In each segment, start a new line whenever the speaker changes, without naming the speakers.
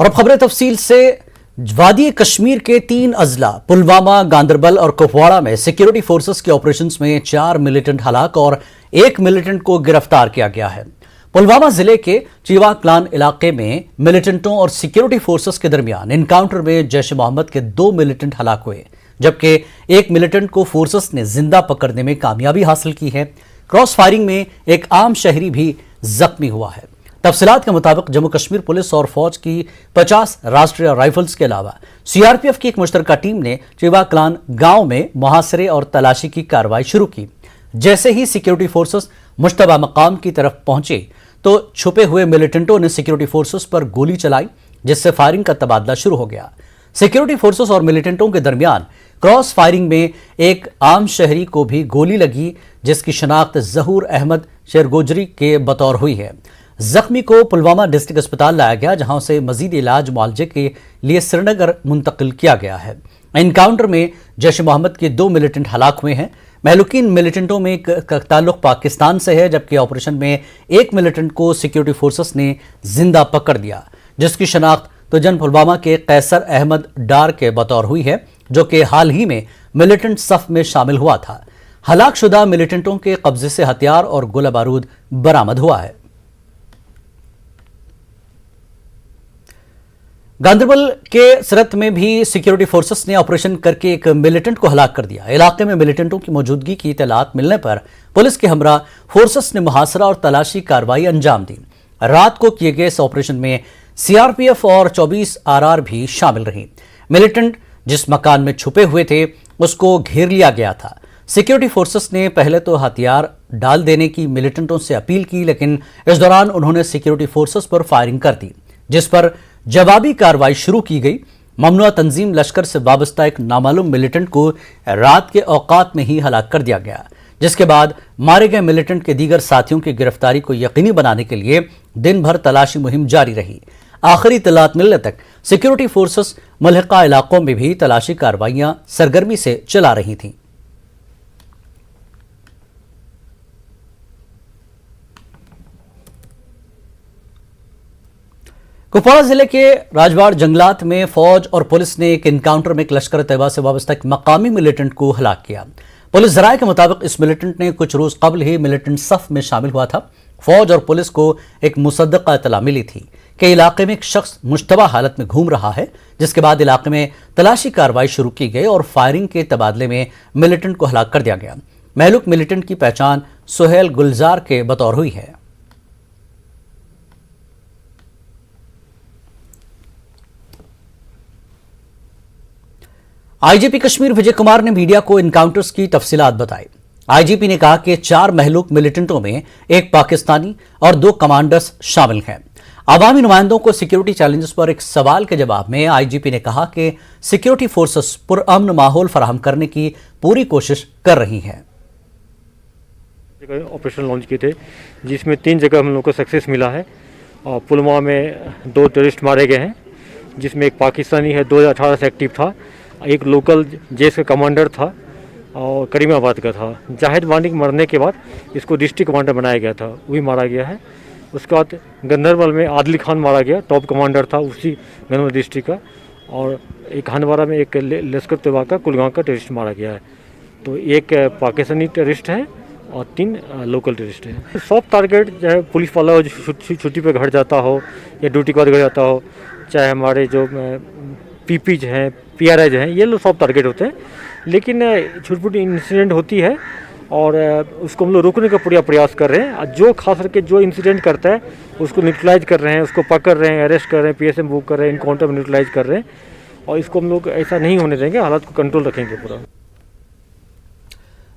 और अब खबरें तफसील से। वादी कश्मीर के 3 अजला पुलवामा, गांदरबल और कुपवाड़ा में सिक्योरिटी फोर्सेस के ऑपरेशंस में 4 मिलिटेंट हलाक और 1 मिलिटेंट को गिरफ्तार किया गया है। पुलवामा जिले के चीवा क्लान इलाके में मिलिटेंटों और सिक्योरिटी फोर्सेस के दरमियान एनकाउंटर में जैश ए मोहम्मद के 2 मिलिटेंट हलाक हुए, जबकि 1 मिलिटेंट को फोर्सेस ने जिंदा पकड़ने में कामयाबी हासिल की है। क्रॉस फायरिंग में एक आम शहरी भी जख्मी हुआ है। तफसीलात के मुताबिक जम्मू कश्मीर पुलिस और फौज की 50 राष्ट्रीय राइफल्स के अलावा सीआरपीएफ की एक मुश्तरका टीम ने चीवा क्लान गांव में मुहासरे और तलाशी की कार्रवाई शुरू की। जैसे ही सिक्योरिटी फोर्सेस मुश्तबा मकाम की तरफ पहुंचे तो छुपे हुए मिलिटेंटों ने सिक्योरिटी फोर्सेस पर गोली चलाई, जिससे फायरिंग का तबादला शुरू हो गया। सिक्योरिटी फोर्सेस और मिलिटेंटों के दरमियान क्रॉस फायरिंग में एक आम शहरी को भी गोली लगी, जिसकी शनाख्त जहूर अहमद शेरगोजरी के बतौर हुई है। जख्मी को पुलवामा डिस्ट्रिक्ट अस्पताल लाया गया, जहां से मजीद इलाज मुआवजे के लिए श्रीनगर मुंतकिल किया गया है। एनकाउंटर में जैश ए मोहम्मद के 2 मिलिटेंट हलाक हुए हैं। महलूकीन मिलिटेंटों में एक का ताल्लुक पाकिस्तान से है, जबकि ऑपरेशन में 1 मिलिटेंट को सिक्योरिटी फोर्सेस ने जिंदा पकड़ दिया, जिसकी शनाख्त तुजन पुलवामा के कैसर अहमद डार के बतौर हुई है, जो कि हाल ही में मिलिटेंट सफ में शामिल हुआ था। हलाकशुदा मिलिटेंटों के कब्जे से हथियार और गोला बारूद बरामद हुआ है। गांदरबल के सरत में भी सिक्योरिटी फोर्सेस ने ऑपरेशन करके एक मिलिटेंट को हलाक कर दिया। इलाके में मिलिटेंटों की मौजूदगी की इतलात मिलने पर पुलिस के हमरा फोर्सेस ने मुहासरा और तलाशी कार्रवाई अंजाम दी। रात को किए गए इस ऑपरेशन में सीआरपीएफ और 24 आरआर भी शामिल रही। मिलिटेंट जिस मकान में छुपे हुए थे उसको घेर लिया गया था। सिक्योरिटी फोर्सेस ने पहले तो हथियार डाल देने की मिलिटेंटों से अपील की, लेकिन इस दौरान उन्होंने सिक्योरिटी फोर्सेस पर फायरिंग कर दी, जिस पर जवाबी कार्रवाई शुरू की गई। ममनुआ तंजीम लश्कर से वाबस्ता एक नामालूम मिलिटेंट को रात के औकात में ही हलाक कर दिया गया, जिसके बाद मारे गए मिलिटेंट के दीगर साथियों की गिरफ्तारी को यकीनी बनाने के लिए दिन भर तलाशी मुहिम जारी रही। आखिरी इत्तलात मिलने तक सिक्योरिटी फोर्सेस मुल्हिका इलाकों में भी तलाशी कार्रवाइयां सरगर्मी से चला रही थीं। कुपवाड़ा जिले के राजवाड़ जंगलात में फौज और पुलिस ने एक एनकाउंटर में एक लश्कर तैयबा से वाबस्ता एक मकामी मिलिटेंट को हलाक किया। पुलिस जराये के मुताबिक इस मिलिटेंट ने कुछ रोज कबल ही मिलिटेंट सफ में शामिल हुआ था। फौज और पुलिस को एक मुसद्दका इत्तला मिली थी कि इलाके में एक शख्स मुश्तबा हालत में घूम रहा है, जिसके बाद इलाके में तलाशी कार्रवाई शुरू की गई और फायरिंग के तबादले में मिलिटेंट को हलाक कर दिया गया। महलूक मिलिटेंट की पहचान सुहेल गुलजार के बतौर हुई है। आईजीपी कश्मीर विजय कुमार ने मीडिया को इनकाउंटर्स की तफसीलात बताई। आईजीपी ने कहा कि 4 महलूक मिलिटेंटों में एक पाकिस्तानी और 2 कमांडर्स शामिल हैं। अवामी नुमाइंदों को सिक्योरिटी चैलेंजेस पर एक सवाल के जवाब में आईजीपी ने कहा कि सिक्योरिटी फोर्सेस पुरअमन माहौल फराहम करने की पूरी कोशिश कर रही हैं।
ऑपरेशन लॉन्च किए थे, जिसमें 3 जगह हम लोग को सक्सेस मिला है। और पुलवामा में 2 टेररिस्ट मारे गए हैं, जिसमें एक पाकिस्तानी है 2018 से एक्टिव था, एक लोकल जेश का कमांडर था और करीमाबाद का था। जाहिद वानी के मरने के बाद इसको डिस्ट्रिक्ट कमांडर बनाया गया था, वही मारा गया है। उसके बाद गंदरबल में आदिल खान मारा गया, टॉप कमांडर था उसी गंदरबल डिस्ट्रिक्ट का। और एक हंदवारा में एक लश्कर तैयबा का कुलगांव का टेररिस्ट मारा गया है। तो एक पाकिस्तानी टेररिस्ट है और 3 लोकल टेररिस्ट हैं। सॉफ्ट टारगेट चाहे पुलिस वाला हो जो छुट्टी पे घर जाता हो या ड्यूटी के बाद घर जाता हो, चाहे हमारे जो पीपीज हैं, पीआरआईज हैं, ये लोग सॉफ्ट टारगेट होते हैं। लेकिन छोटी छोटी इंसिडेंट होती है और उसको हम लोग रोकने का पूरा प्रयास कर रहे हैं। जो खास करके जो इंसिडेंट करता है उसको न्यूट्रलाइज कर रहे हैं, उसको पकड़ रहे हैं, अरेस्ट कर रहे हैं, पीएसएम बुक कर रहे हैं, इनकाउंटर में न्यूट्रलाइज कर रहे हैं। और इसको हम लोग ऐसा नहीं होने देंगे, हालात को कंट्रोल रखेंगे पूरा।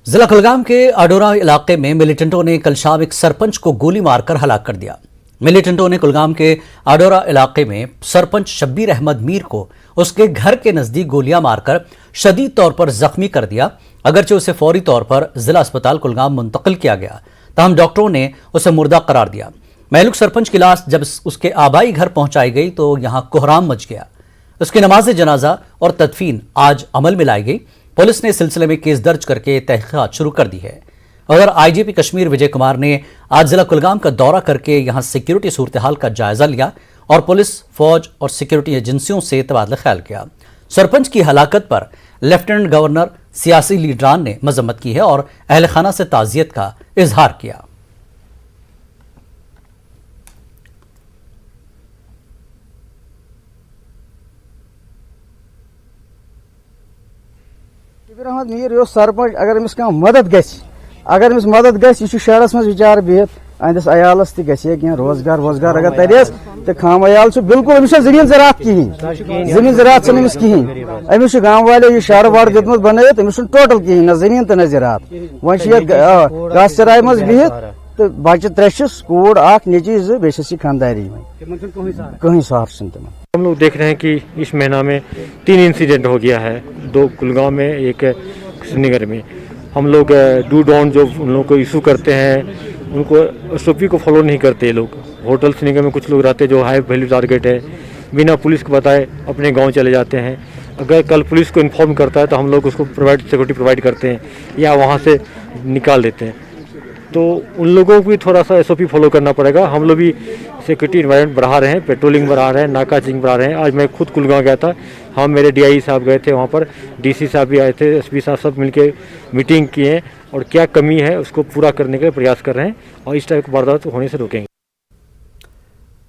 जिला कुलगाम के अडोरा इलाके में मिलिटेंटों ने कल शाम एक सरपंच को गोली मारकर हलाक कर दिया। मिलिटेंटों ने कुलगाम के अडोरा इलाके में सरपंच शब्बीर अहमद मीर को उसके घर के नजदीक गोलियां मारकर शदीद तौर पर जख्मी कर दिया। अगरचे उसे फौरी तौर पर जिला अस्पताल कुलगाम मुंतकिल किया गया, तहम डॉक्टरों ने उसे मुर्दा करार दिया। महलूक सरपंच की लाश जब उसके आबाई घर पहुंचाई गई तो यहां कोहराम मच गया। उसकी नमाज जनाजा और तदफीन आज अमल में लाई गई। पुलिस ने इस सिलसिले में केस दर्ज करके तहकीकात शुरू कर दी है। उधर आईजीपी कश्मीर विजय कुमार ने आज जिला कुलगाम का दौरा करके यहां सिक्योरिटी सूरत हाल का जायजा लिया। और पुलिस, फौज और सिक्योरिटी एजेंसियों से तबादला ख्याल किया। सरपंच की हलाकत पर लेफ्टिनेंट गवर्नर, सियासी लीडरान ने मजम्मत की है और अहल खाना से ताज़ियत का इजहार किया।
शबीर अहमद मीर यो सरपंच अगर अमिस कह मदद गस यह शहरस मज बिचार बिहत अहंदिस अयालस तह रोजगार अगर तरियस तो खाम अयाल बिल्कुल अमिस जमीन ज़राअत कहें जमीन ज़राअत अमिस कहें अमिस गाँव वाले यह शहर वार्ड दितमुत बनत अमिस टोटल कहें न जमीन तो न ज़राअत वो घास चराई मज बिहत तो बच्चे त्रेशिस कूड़ आख निजी जो बेसिस खानदारी कहीं सहार
हम लोग देख रहे हैं कि इस महीना में 3 इंसिडेंट हो गया है, 2 कुलगांव में, एक श्रीनगर में। हम लोग डू डाउन जो उन लोगों को इशू करते हैं उनको एसओपी को फॉलो नहीं करते। लोग होटल श्रीनगर में कुछ लोग रहते हैं जो हाई वैल्यू टारगेट है, बिना पुलिस को बताए अपने गांव चले जाते हैं। अगर कल पुलिस को इन्फॉर्म करता है तो हम लोग उसको सिक्योरिटी प्रोवाइड करते हैं या वहाँ से निकाल देते हैं। तो उन लोगों को भी थोड़ा सा एसओपी फॉलो करना पड़ेगा। हम लोग भी सिक्योरिटी इन्वायरमेंट बढ़ा रहे हैं, पेट्रोलिंग बढ़ा रहे हैं, नाका चेकिंग बढ़ा रहे हैं। आज मैं खुद कुलगांव गया था, हम मेरे डीआई साहब गए थे वहाँ पर, डीसी साहब भी आए थे, एसपी साहब सब मिलके मीटिंग किए और क्या कमी है उसको पूरा करने के प्रयास कर रहे हैं और इस टाइप की वारदात होने से रोकेंगे।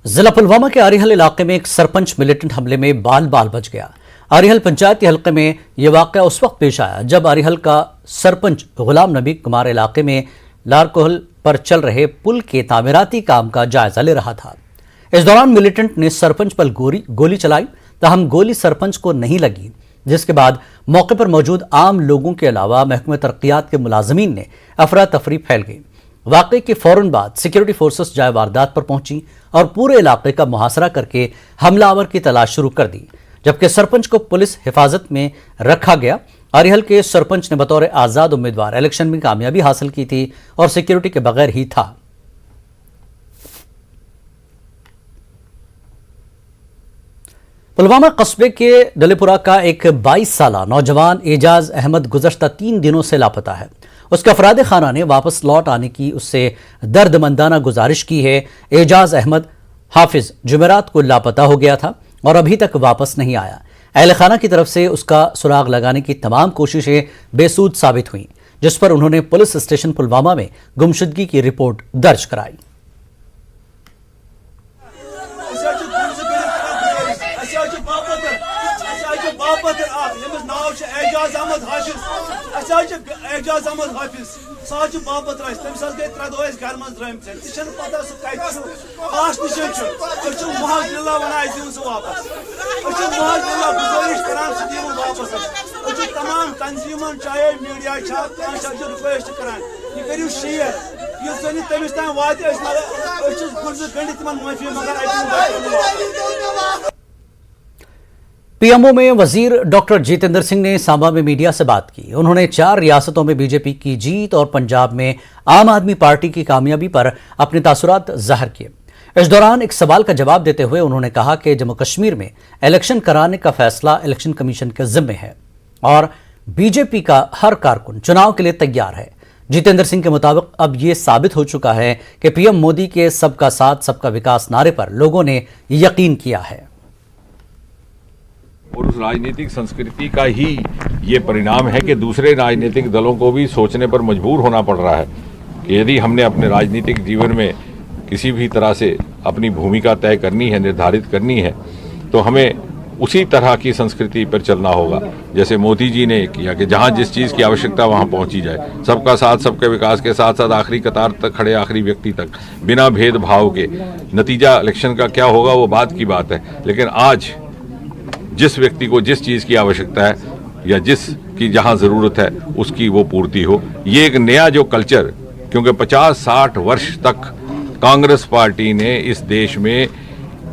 जिला पुलवामा के आरिहल इलाके में एक सरपंच मिलिटेंट हमले में बाल बच गया। आरिहल पंचायती हल्के में यह वाकया उस वक्त पेश आया जब आरिहल का सरपंच गुलाम नबी कुमार इलाके में लारकोहल पर चल रहे पुल के तामीराती काम का जायजा ले रहा था। इस दौरान मिलिटेंट ने सरपंच पर गोली चलाई, ताहम गोली सरपंच को नहीं लगी, जिसके बाद मौके पर मौजूद आम लोगों के अलावा महकमे तरक्कियात के मुलाजमीन ने अफरा तफरी फैल गई। वाकये के फौरन बाद सिक्योरिटी फोर्सेस जाए वारदात पर पहुंची और पूरे इलाके का मुहासरा करके हमलावर की तलाश शुरू कर दी, जबकि सरपंच को पुलिस हिफाजत में रखा गया। आरिहल के सरपंच ने बतौर आजाद उम्मीदवार इलेक्शन में कामयाबी हासिल की थी और सिक्योरिटी के बगैर ही था। पुलवामा कस्बे के डलीपुरा का एक 22 साला नौजवान एजाज अहमद गुज़श्ता 3 दिनों से लापता है। उसके अफराद खाना ने वापस लौट आने की उससे दर्दमंदाना गुजारिश की है। एजाज अहमद हाफिज जुमेरात को लापता हो गया था और अभी तक वापस नहीं आया। अहल खाना की तरफ से उसका सुराग लगाने की तमाम कोशिशें बेसूद साबित हुई, जिस पर उन्होंने पुलिस स्टेशन पुलवामा में गुमशुदगी की रिपोर्ट दर्ज कराई।
एजाज अहमद हाफिज सह बापत रस तमिस गई 3 दो घर मज द्रम पता सह कत निशन महजिल्ला वन दिन वापस महजिल्ला गुजारिश करान सह दिन वापस तमाम तंजीमन चाहे मीडिया रिक्वेस्ट करान यह करू शेयर यह जन तमिस तान वात गुर्ज गंड तिमन माफी मगर
पीएमओ में वजीर डॉक्टर जितेंद्र सिंह ने सांबा में मीडिया से बात की। उन्होंने 4 रियासतों में बीजेपी की जीत और पंजाब में आम आदमी पार्टी की कामयाबी पर अपने तासुरात जाहिर किए। इस दौरान एक सवाल का जवाब देते हुए उन्होंने कहा कि जम्मू कश्मीर में इलेक्शन कराने का फैसला इलेक्शन कमीशन के जिम्मे है और बीजेपी का हर कारकुन चुनाव के लिए तैयार है। जितेंद्र सिंह के मुताबिक अब यह साबित हो चुका है कि पीएम मोदी के सबका साथ सबका विकास नारे पर लोगों ने यकीन किया है
और उस राजनीतिक संस्कृति का ही ये परिणाम है कि दूसरे राजनीतिक दलों को भी सोचने पर मजबूर होना पड़ रहा है कि यदि हमने अपने राजनीतिक जीवन में किसी भी तरह से अपनी भूमिका तय करनी है, निर्धारित करनी है, तो हमें उसी तरह की संस्कृति पर चलना होगा जैसे मोदी जी ने किया कि जहाँ जिस चीज़ की आवश्यकता वहाँ पहुँची जाए, सबका साथ सबके विकास के साथ साथ आखिरी कतार तक खड़े आखिरी व्यक्ति तक बिना भेदभाव के। नतीजा इलेक्शन का क्या होगा वो बात की बात है, लेकिन आज जिस व्यक्ति को जिस चीज़ की आवश्यकता है या जिस की जहां ज़रूरत है उसकी वो पूर्ति हो। ये एक नया जो कल्चर, क्योंकि 50-60 वर्ष तक कांग्रेस पार्टी ने इस देश में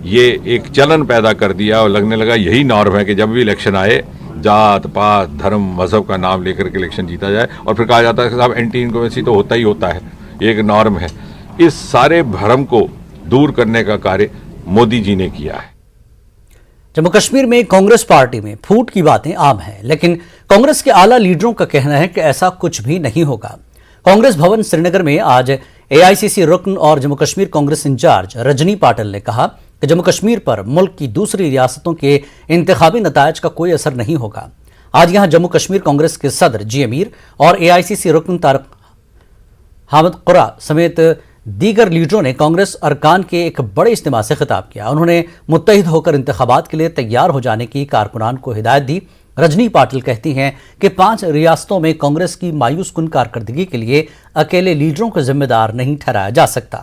ये एक चलन पैदा कर दिया और लगने लगा यही नॉर्म है कि जब भी इलेक्शन आए जात पात धर्म मजहब का नाम लेकर के इलेक्शन जीता जाए और फिर कहा जाता है कि साहब एंटी इनकम्बेंसी तो होता ही होता है, एक नॉर्म है। इस सारे भ्रम को दूर करने का कार्य मोदी जी ने किया है।
जम्मू कश्मीर में कांग्रेस पार्टी में फूट की बातें आम हैं, लेकिन कांग्रेस के आला लीडरों का कहना है कि ऐसा कुछ भी नहीं होगा। कांग्रेस भवन श्रीनगर में आज एआईसीसी रुकन और जम्मू कश्मीर कांग्रेस इंचार्ज रजनी पाटिल ने कहा कि जम्मू कश्मीर पर मुल्क की दूसरी रियासतों के इंतखाबी नतायज का कोई असर नहीं होगा। आज यहां जम्मू कश्मीर कांग्रेस के सदर जी अमीर और AICC रुकन तारिक हामिद कुरा समेत दीगर लीडरों ने कांग्रेस अरकान के एक बड़े इज्तिमा से खिताब किया। उन्होंने मुत्तहिद होकर इंतखाबात के लिए तैयार हो जाने की कारकुनान को हिदायत दी। रजनी पाटिल कहती हैं कि 5 रियासतों में कांग्रेस की मायूस कुन कारकर्दगी के लिए अकेले लीडरों को जिम्मेदार नहीं ठहराया जा सकता।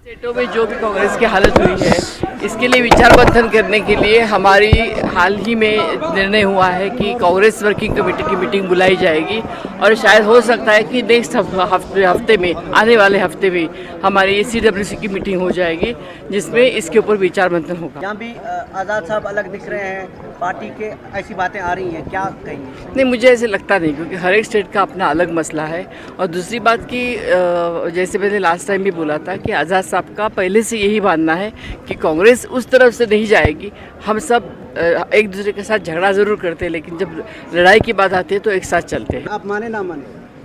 स्टेटों में जो भी कांग्रेस की हालत हुई है, इसके लिए विचार मंथन करने के लिए हमारी हाल ही में निर्णय हुआ है कि कांग्रेस वर्किंग कमेटी की मीटिंग बुलाई जाएगी और शायद हो सकता है कि नेक्स्ट हफ्ते में, आने वाले हफ्ते में हमारी CWC की मीटिंग हो जाएगी, जिसमें इसके ऊपर विचार मंथन होगा।
यहाँ भी आज़ाद साहब अलग दिख रहे हैं, पार्टी के ऐसी बातें आ रही हैं, क्या कहेंगे?
नहीं, मुझे ऐसे लगता नहीं, क्योंकि हर एक स्टेट का अपना अलग मसला है। और दूसरी बात कि जैसे मैंने लास्ट टाइम भी बोला था कि आज़ाद साहब का पहले से यही मानना है कि कांग्रेस उस तरफ से नहीं जाएगी। हम सब एक दूसरे के साथ झगड़ा ज़रूर करते हैं, लेकिन जब लड़ाई की बात आती है तो एक साथ चलते हैं।
आप माने ना माने,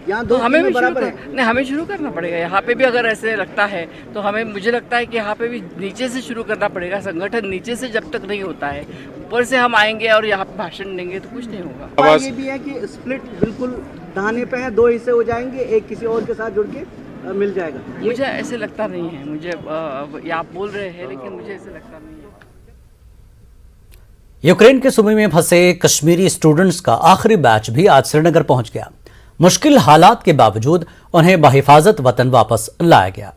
यहाँ
तो
दो
हमें भी
बराबर है।
नहीं, हमें शुरू करना पड़ेगा। यहाँ पे भी अगर ऐसे लगता है तो मुझे लगता है कि यहाँ पे भी नीचे से शुरू करना पड़ेगा। संगठन नीचे से जब तक नहीं होता है, ऊपर से हम आएंगे और यहाँ पे भाषण देंगे तो कुछ नहीं होगा।
और ये भी है कि स्प्लिट बिल्कुल दाने पे है, 2 हिस्से हो जाएंगे, एक किसी और के साथ जुड़ के मिल जाएगा।
मुझे ऐसे लगता नहीं है। मुझे ये आप बोल रहे हैं, लेकिन मुझे ऐसे लगता नहीं है।
यूक्रेन के सूबे में फंसे कश्मीरी स्टूडेंट्स का आखिरी बैच भी आज श्रीनगर पहुंच गया। मुश्किल हालात के बावजूद उन्हें बहिफाजत वतन वापस लाया गया।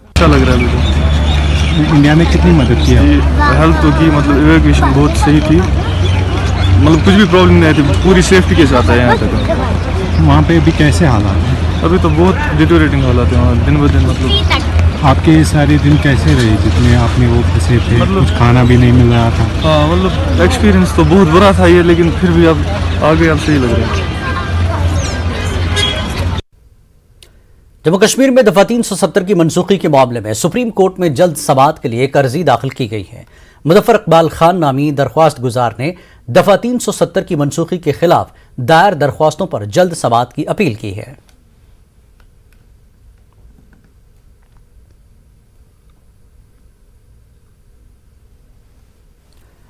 अच्छा लग रहा है मुझे।
इंडिया में कितनी मदद की है?
हेल्प तो की, मतलब इवैक्यूएशन बहुत सही थी, मतलब कुछ भी प्रॉब्लम नहीं आई थी, पूरी सेफ्टी के साथ आए यहाँ तक।
वहाँ पे अभी कैसे हालात हैं?
अभी तो बहुत डिटोरेटिंग हालात है वहाँ, दिन ब दिन मतलब।
आपके सारे दिन कैसे रहे जितने आपने वो फंसे थे? कुछ खाना भी नहीं मिल रहा था।
हाँ, मतलब एक्सपीरियंस तो बहुत बुरा था ये, लेकिन फिर भी अब आगे अब सही लग रहा है।
जम्मू कश्मीर में दफा 370 की मनसूखी के मामले में सुप्रीम कोर्ट में जल्द समाअत के लिए एक अर्जी दाखिल की गई है। मुजफ्फर इकबाल खान नामी दरख्वास्त गुजार ने दफा 370 की मनसूखी के खिलाफ दायर दरख्वास्तों पर जल्द समाअत की अपील की है।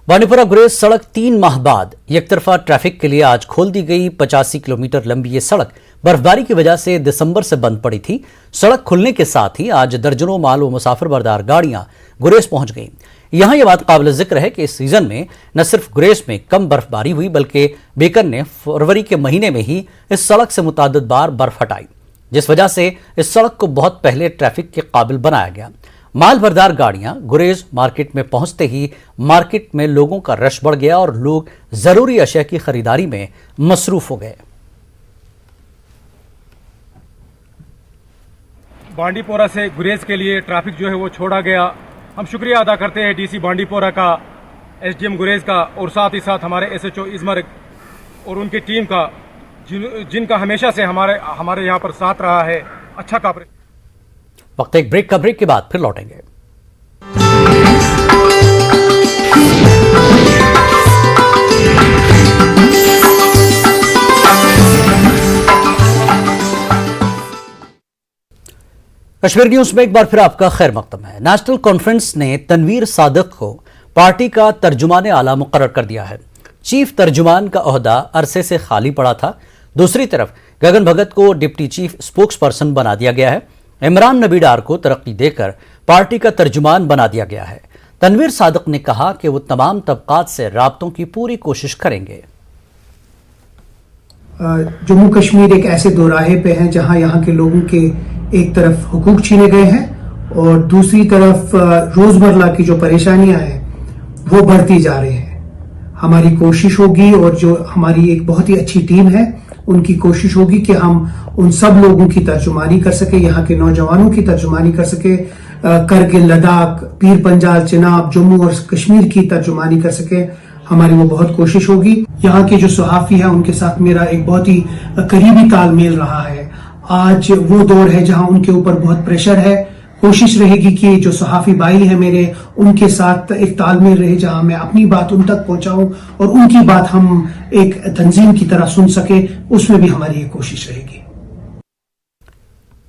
बानीपुरा गुरेज सड़क 3 माह बाद एकतरफा ट्रैफिक के लिए आज खोल दी गई। 85 किलोमीटर लंबी ये सड़क बर्फबारी की वजह से दिसंबर से बंद पड़ी थी। सड़क खुलने के साथ ही आज दर्जनों माल व मुसाफिर बरदार गाड़ियां गुरेज पहुंच गईं। यहां यह बात काबिल जिक्र है कि इस सीजन में न सिर्फ गुरेज में कम बर्फबारी हुई, बल्कि बीकन ने फरवरी के महीने में ही इस सड़क से मुताद्दिद बार बर्फ हटाई, जिस वजह से इस सड़क को बहुत पहले ट्रैफिक के काबिल बनाया गया। माल बरदार गाड़ियां गुरेज मार्केट में पहुंचते ही मार्केट में लोगों का रश बढ़ गया और लोग जरूरी अशिया की खरीदारी में मसरूफ हो गए।
बांडीपोरा से गुरेज के लिए ट्रैफिक जो है वो छोड़ा गया। हम शुक्रिया अदा करते हैं DC बांडीपोरा का, SDM गुरेज का और साथ ही साथ हमारे SHO इजमर और उनकी टीम का, जिनका हमेशा से हमारे यहाँ पर साथ रहा है। अच्छा काम।
वक्त एक ब्रेक का, ब्रेक के बाद फिर लौटेंगे। कश्मीर न्यूज में एक बार फिर आपका खैर मकदम है। नेशनल कॉन्फ्रेंस ने तनवीर सादिक को पार्टी का तर्जुमान आला मुकर्रर कर दिया है। चीफ तर्जुमान का ओहदा अरसे से खाली पड़ा था। दूसरी तरफ गगन भगत को डिप्टी चीफ स्पोक्स पर्सन बना दिया गया है। इमरान नबी डार को तरक्की देकर पार्टी का तर्जुमान बना दिया गया है। तनवीर सादिक ने कहा कि वो तमाम तबकात से राब्तों की पूरी कोशिश करेंगे।
जम्मू कश्मीर एक ऐसे दोराहे पे है जहां यहाँ के लोगों के एक तरफ हुकूक छीने गए हैं और दूसरी तरफ रोजमर्रा की जो परेशानियां हैं वो बढ़ती जा रही हैं। हमारी कोशिश होगी और जो हमारी एक बहुत ही अच्छी टीम है उनकी कोशिश होगी कि हम उन सब लोगों की तर्जुमानी कर सके, यहाँ के नौजवानों की तर्जुमानी कर सके, करगिल, लद्दाख, पीर पंजाल, चिनाब, जम्मू और कश्मीर की तर्जुमानी कर सके। हमारी वो बहुत कोशिश होगी। यहाँ के जो सहाफी है उनके साथ मेरा एक बहुत ही करीबी तालमेल रहा है। आज वो दौर है जहाँ उनके ऊपर बहुत प्रेशर है, कोशिश रहेगी कि जो सहाफ़ी भाई हैं मेरे, उनके साथ एक तालमेल रहे, जहां मैं अपनी बात उन तक पहुंचाऊं और उनकी बात हम एक तंजीम की तरह सुन सके, उसमें भी हमारी ये कोशिश रहेगी।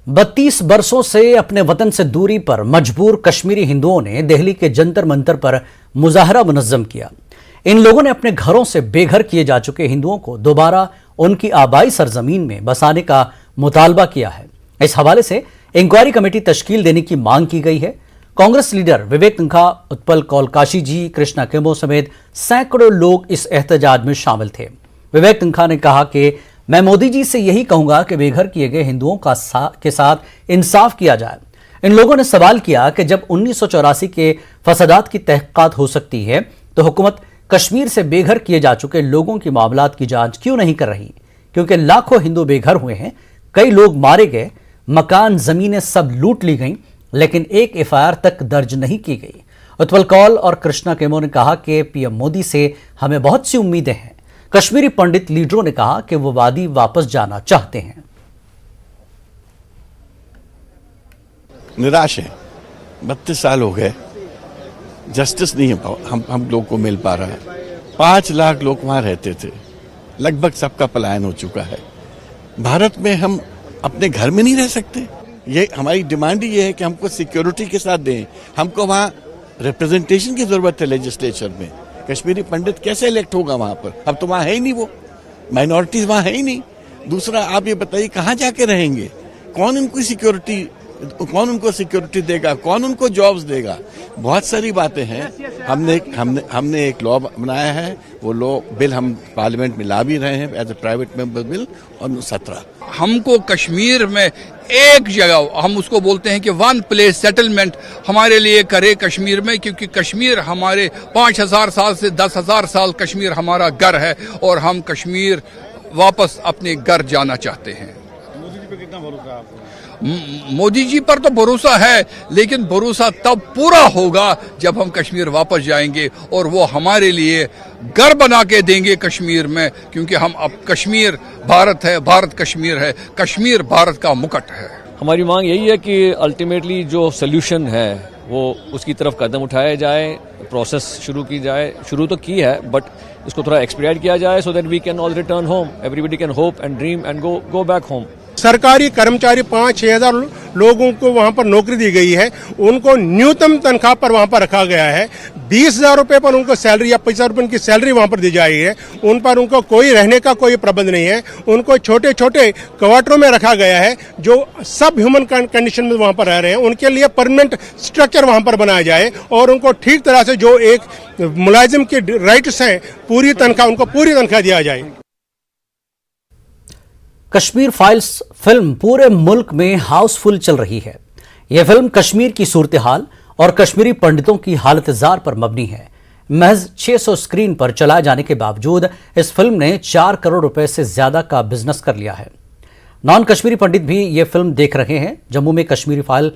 32 बरसों से अपने वतन से दूरी पर मजबूर कश्मीरी हिंदुओं ने दिल्ली के जंतर मंतर पर मुजाहरा मुनज़्ज़म किया। इन लोगों ने अपने घरों से बेघर किए जा चुके हिंदुओं को दोबारा उनकी आबाई सरजमीन में बसाने का मुतालबा किया है। इस हवाले से इंक्वायरी कमेटी तश्कील देने की मांग की गई है। कांग्रेस लीडर विवेक तन्खा, उत्पल कौलकाशी जी, कृष्णा केमो समेत सैकड़ों लोग इस एहतजाज में शामिल थे। विवेक तन्खा ने कहा कि मैं मोदी जी से यही कहूंगा कि बेघर किए गए हिंदुओं के साथ इंसाफ किया जाए। इन लोगों ने सवाल किया कि जब 1984 के फसादात की तहकीकात हो सकती है तो हुकूमत कश्मीर से बेघर किए जा चुके लोगों की मामलात की जांच क्यों नहीं कर रही, क्योंकि लाखों हिंदू बेघर हुए हैं, कई लोग मारे गए, मकान जमीनें सब लूट ली गईं, लेकिन एक एफआईआर तक दर्ज नहीं की गई। उत्पल कौल और कृष्णा केमो ने कहा कि पीएम मोदी से हमें बहुत सी उम्मीदें हैं। कश्मीरी पंडित लीडरों ने कहा कि वो वादी वापस जाना चाहते हैं।
निराश है, 32 साल हो गए, जस्टिस नहीं हम लोग को मिल पा रहा है। 5 लाख लोग वहां रहते थे, लगभग सबका पलायन हो चुका है। भारत में हम अपने घर में नहीं रह सकते। ये हमारी डिमांड ही ये है कि हमको सिक्योरिटी के साथ दें। हमको वहाँ रिप्रेजेंटेशन की जरूरत है लेजिस्लेचर में। कश्मीरी पंडित कैसे इलेक्ट होगा वहां पर? अब तो वहां है ही नहीं, वो माइनॉरिटीज वहां है ही नहीं। दूसरा, आप ये बताइए कहाँ जाके रहेंगे? कौन उनको सिक्योरिटी देगा? कौन उनको जॉब्स देगा? बहुत सारी बातें हैं। हमने एक लॉ बनाया है, वो लॉ बिल हम पार्लियामेंट में ला भी रहे हैं as a private member bill, और 17।
हमको कश्मीर में एक जगह, हम उसको बोलते हैं कि वन प्लेस सेटलमेंट हमारे लिए करे कश्मीर में, क्योंकि कश्मीर हमारे 5000 साल से 10,000 साल कश्मीर हमारा घर है और हम कश्मीर वापस अपने घर जाना चाहते हैं।
मोदी जी पे कितना भरोसा है आपको?
मोदी जी पर तो भरोसा है, लेकिन भरोसा तब पूरा होगा जब हम कश्मीर वापस जाएंगे और वो हमारे लिए घर बना के देंगे कश्मीर में, क्योंकि हम अब कश्मीर भारत है, भारत कश्मीर है, कश्मीर भारत का मुकुट है।
हमारी मांग यही है कि अल्टीमेटली जो सोल्यूशन है वो उसकी तरफ कदम उठाया जाए, प्रोसेस शुरू की जाए। शुरू तो की है, बट इसको थोड़ा एक्सपीडिएट किया जाए so that we can all return home. Everybody can hope and dream and go back home.
सरकारी कर्मचारी 5-6 हजार लोगों को वहां पर नौकरी दी गई है, उनको न्यूनतम तनख्वाह पर वहां पर रखा गया है। 20,000 रुपए पर उनको सैलरी या 50,000 रुपए की सैलरी वहां पर दी जा रही है। उन पर उनको कोई रहने का कोई प्रबंध नहीं है। उनको छोटे छोटे क्वार्टरों में रखा गया है, जो सब ह्यूमन कंडीशन में वहां पर रह रहे हैं। उनके लिए परमानेंट स्ट्रक्चर वहां पर बनाया जाए और उनको ठीक तरह से जो एक मुलाजिम के राइट्स हैं, पूरी तनख्वाह, उनको पूरी तनख्वाह दिया जाए।
कश्मीर फाइल्स फिल्म पूरे मुल्क में हाउसफुल चल रही है। यह फिल्म कश्मीर की सूरत हाल और कश्मीरी पंडितों की हालत जार पर मबनी है। महज 600 स्क्रीन पर चलाए जाने के बावजूद इस फिल्म ने 4 करोड़ रुपए से ज्यादा का बिजनेस कर लिया है। नॉन कश्मीरी पंडित भी यह फिल्म देख रहे हैं। जम्मू में कश्मीरी फाइल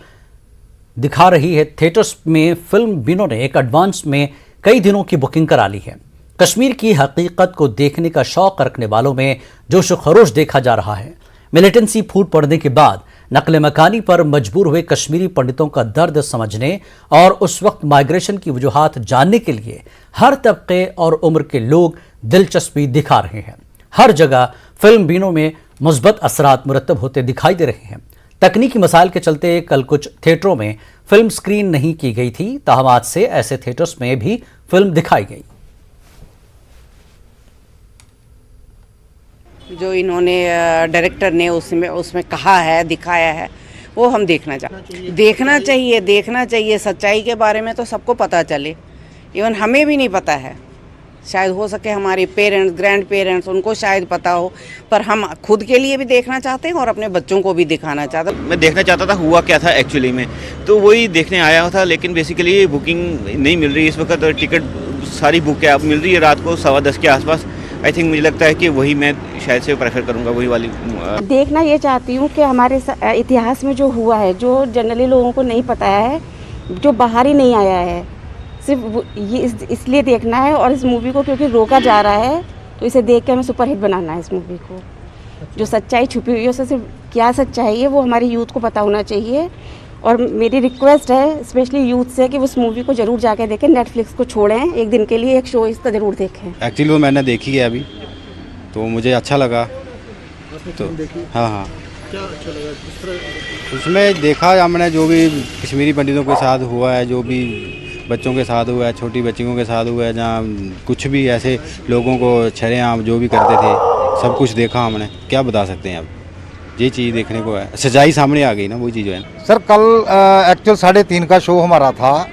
दिखा रही है। थिएटर्स में फिल्म बिनो ने एक एडवांस में कई दिनों की बुकिंग करा ली है। कश्मीर की हकीकत को देखने का शौक रखने वालों में जोश खरोश देखा जा रहा है। मिलिटेंसी फूट पड़ने के बाद नकले मकानी पर मजबूर हुए कश्मीरी पंडितों का दर्द समझने और उस वक्त माइग्रेशन की वजूहात जानने के लिए हर तबके और उम्र के लोग दिलचस्पी दिखा रहे हैं। हर जगह फिल्म बीनों में मुस्बत असरात मुरतब होते दिखाई दे रहे हैं। तकनीकी मसाइल के चलते कल कुछ थिएटरों में फिल्म स्क्रीन नहीं की गई थी, ताहम आज से ऐसे थिएटर्स में भी फिल्म दिखाई गई।
जो इन्होंने डायरेक्टर ने उसमें कहा है, दिखाया है, वो हम देखना चाहिए। सच्चाई के बारे में तो सबको पता चले, इवन हमें भी नहीं पता है। शायद हो सके हमारे पेरेंट्स, ग्रैंड पेरेंट्स, उनको शायद पता हो, पर हम खुद के लिए भी देखना चाहते हैं और अपने बच्चों को भी दिखाना चाहते हैं।
मैं देखना चाहता था हुआ क्या था एक्चुअली में, तो वही देखने आया था। लेकिन बेसिकली बुकिंग नहीं मिल रही इस वक्त। टिकट सारी बुक है, अब मिल रही है रात को 10:15 के आसपास। आई थिंक मुझे लगता है कि वही मैं शायद से प्रेफर करूंगा, वही वाली
देखना। ये चाहती हूँ कि हमारे इतिहास में जो हुआ है, जो जनरली लोगों को नहीं पता है, जो बाहर ही नहीं आया है, सिर्फ ये इसलिए देखना है। और इस मूवी को क्योंकि रोका जा रहा है, तो इसे देख के हमें सुपरहिट बनाना है इस मूवी को। जो सच्चाई छुपी हुई है, उससे सिर्फ क्या सच्चाई है वो हमारी यूथ को पता होना चाहिए। और मेरी रिक्वेस्ट है स्पेशली यूथ से कि उस मूवी को ज़रूर जाके देखें, नेटफ्लिक्स को छोड़ें, एक दिन के लिए एक शो इसका ज़रूर देखें।
एक्चुअली वो मैंने देखी है अभी, तो मुझे अच्छा लगा। तो हाँ
क्या अच्छा लगा? किस तरह
उसमें देखा हमने जो भी कश्मीरी पंडितों के साथ हुआ है, जो भी बच्चों के साथ हुआ है, छोटी बच्चियों के साथ हुआ है, जहाँ कुछ भी ऐसे लोगों को छरेआम जो भी करते थे, सब कुछ देखा हमने। क्या बता सकते हैं अब, ये चीज़ देखने को है, सच्चाई सामने आ गई ना, वही चीज़ है।
सर कल एक्चुअल 3:30 का शो हमारा था,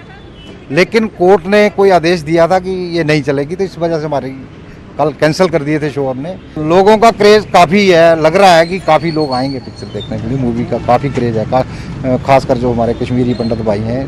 लेकिन कोर्ट ने कोई आदेश दिया था कि ये नहीं चलेगी, तो इस वजह से हमारी कल कैंसिल कर दिए थे शो हमने। लोगों का क्रेज़ काफ़ी है, लग रहा है कि काफ़ी लोग आएंगे पिक्चर देखने के लिए। मूवी का काफ़ी क्रेज़ है, खासकर जो हमारे कश्मीरी पंडित भाई हैं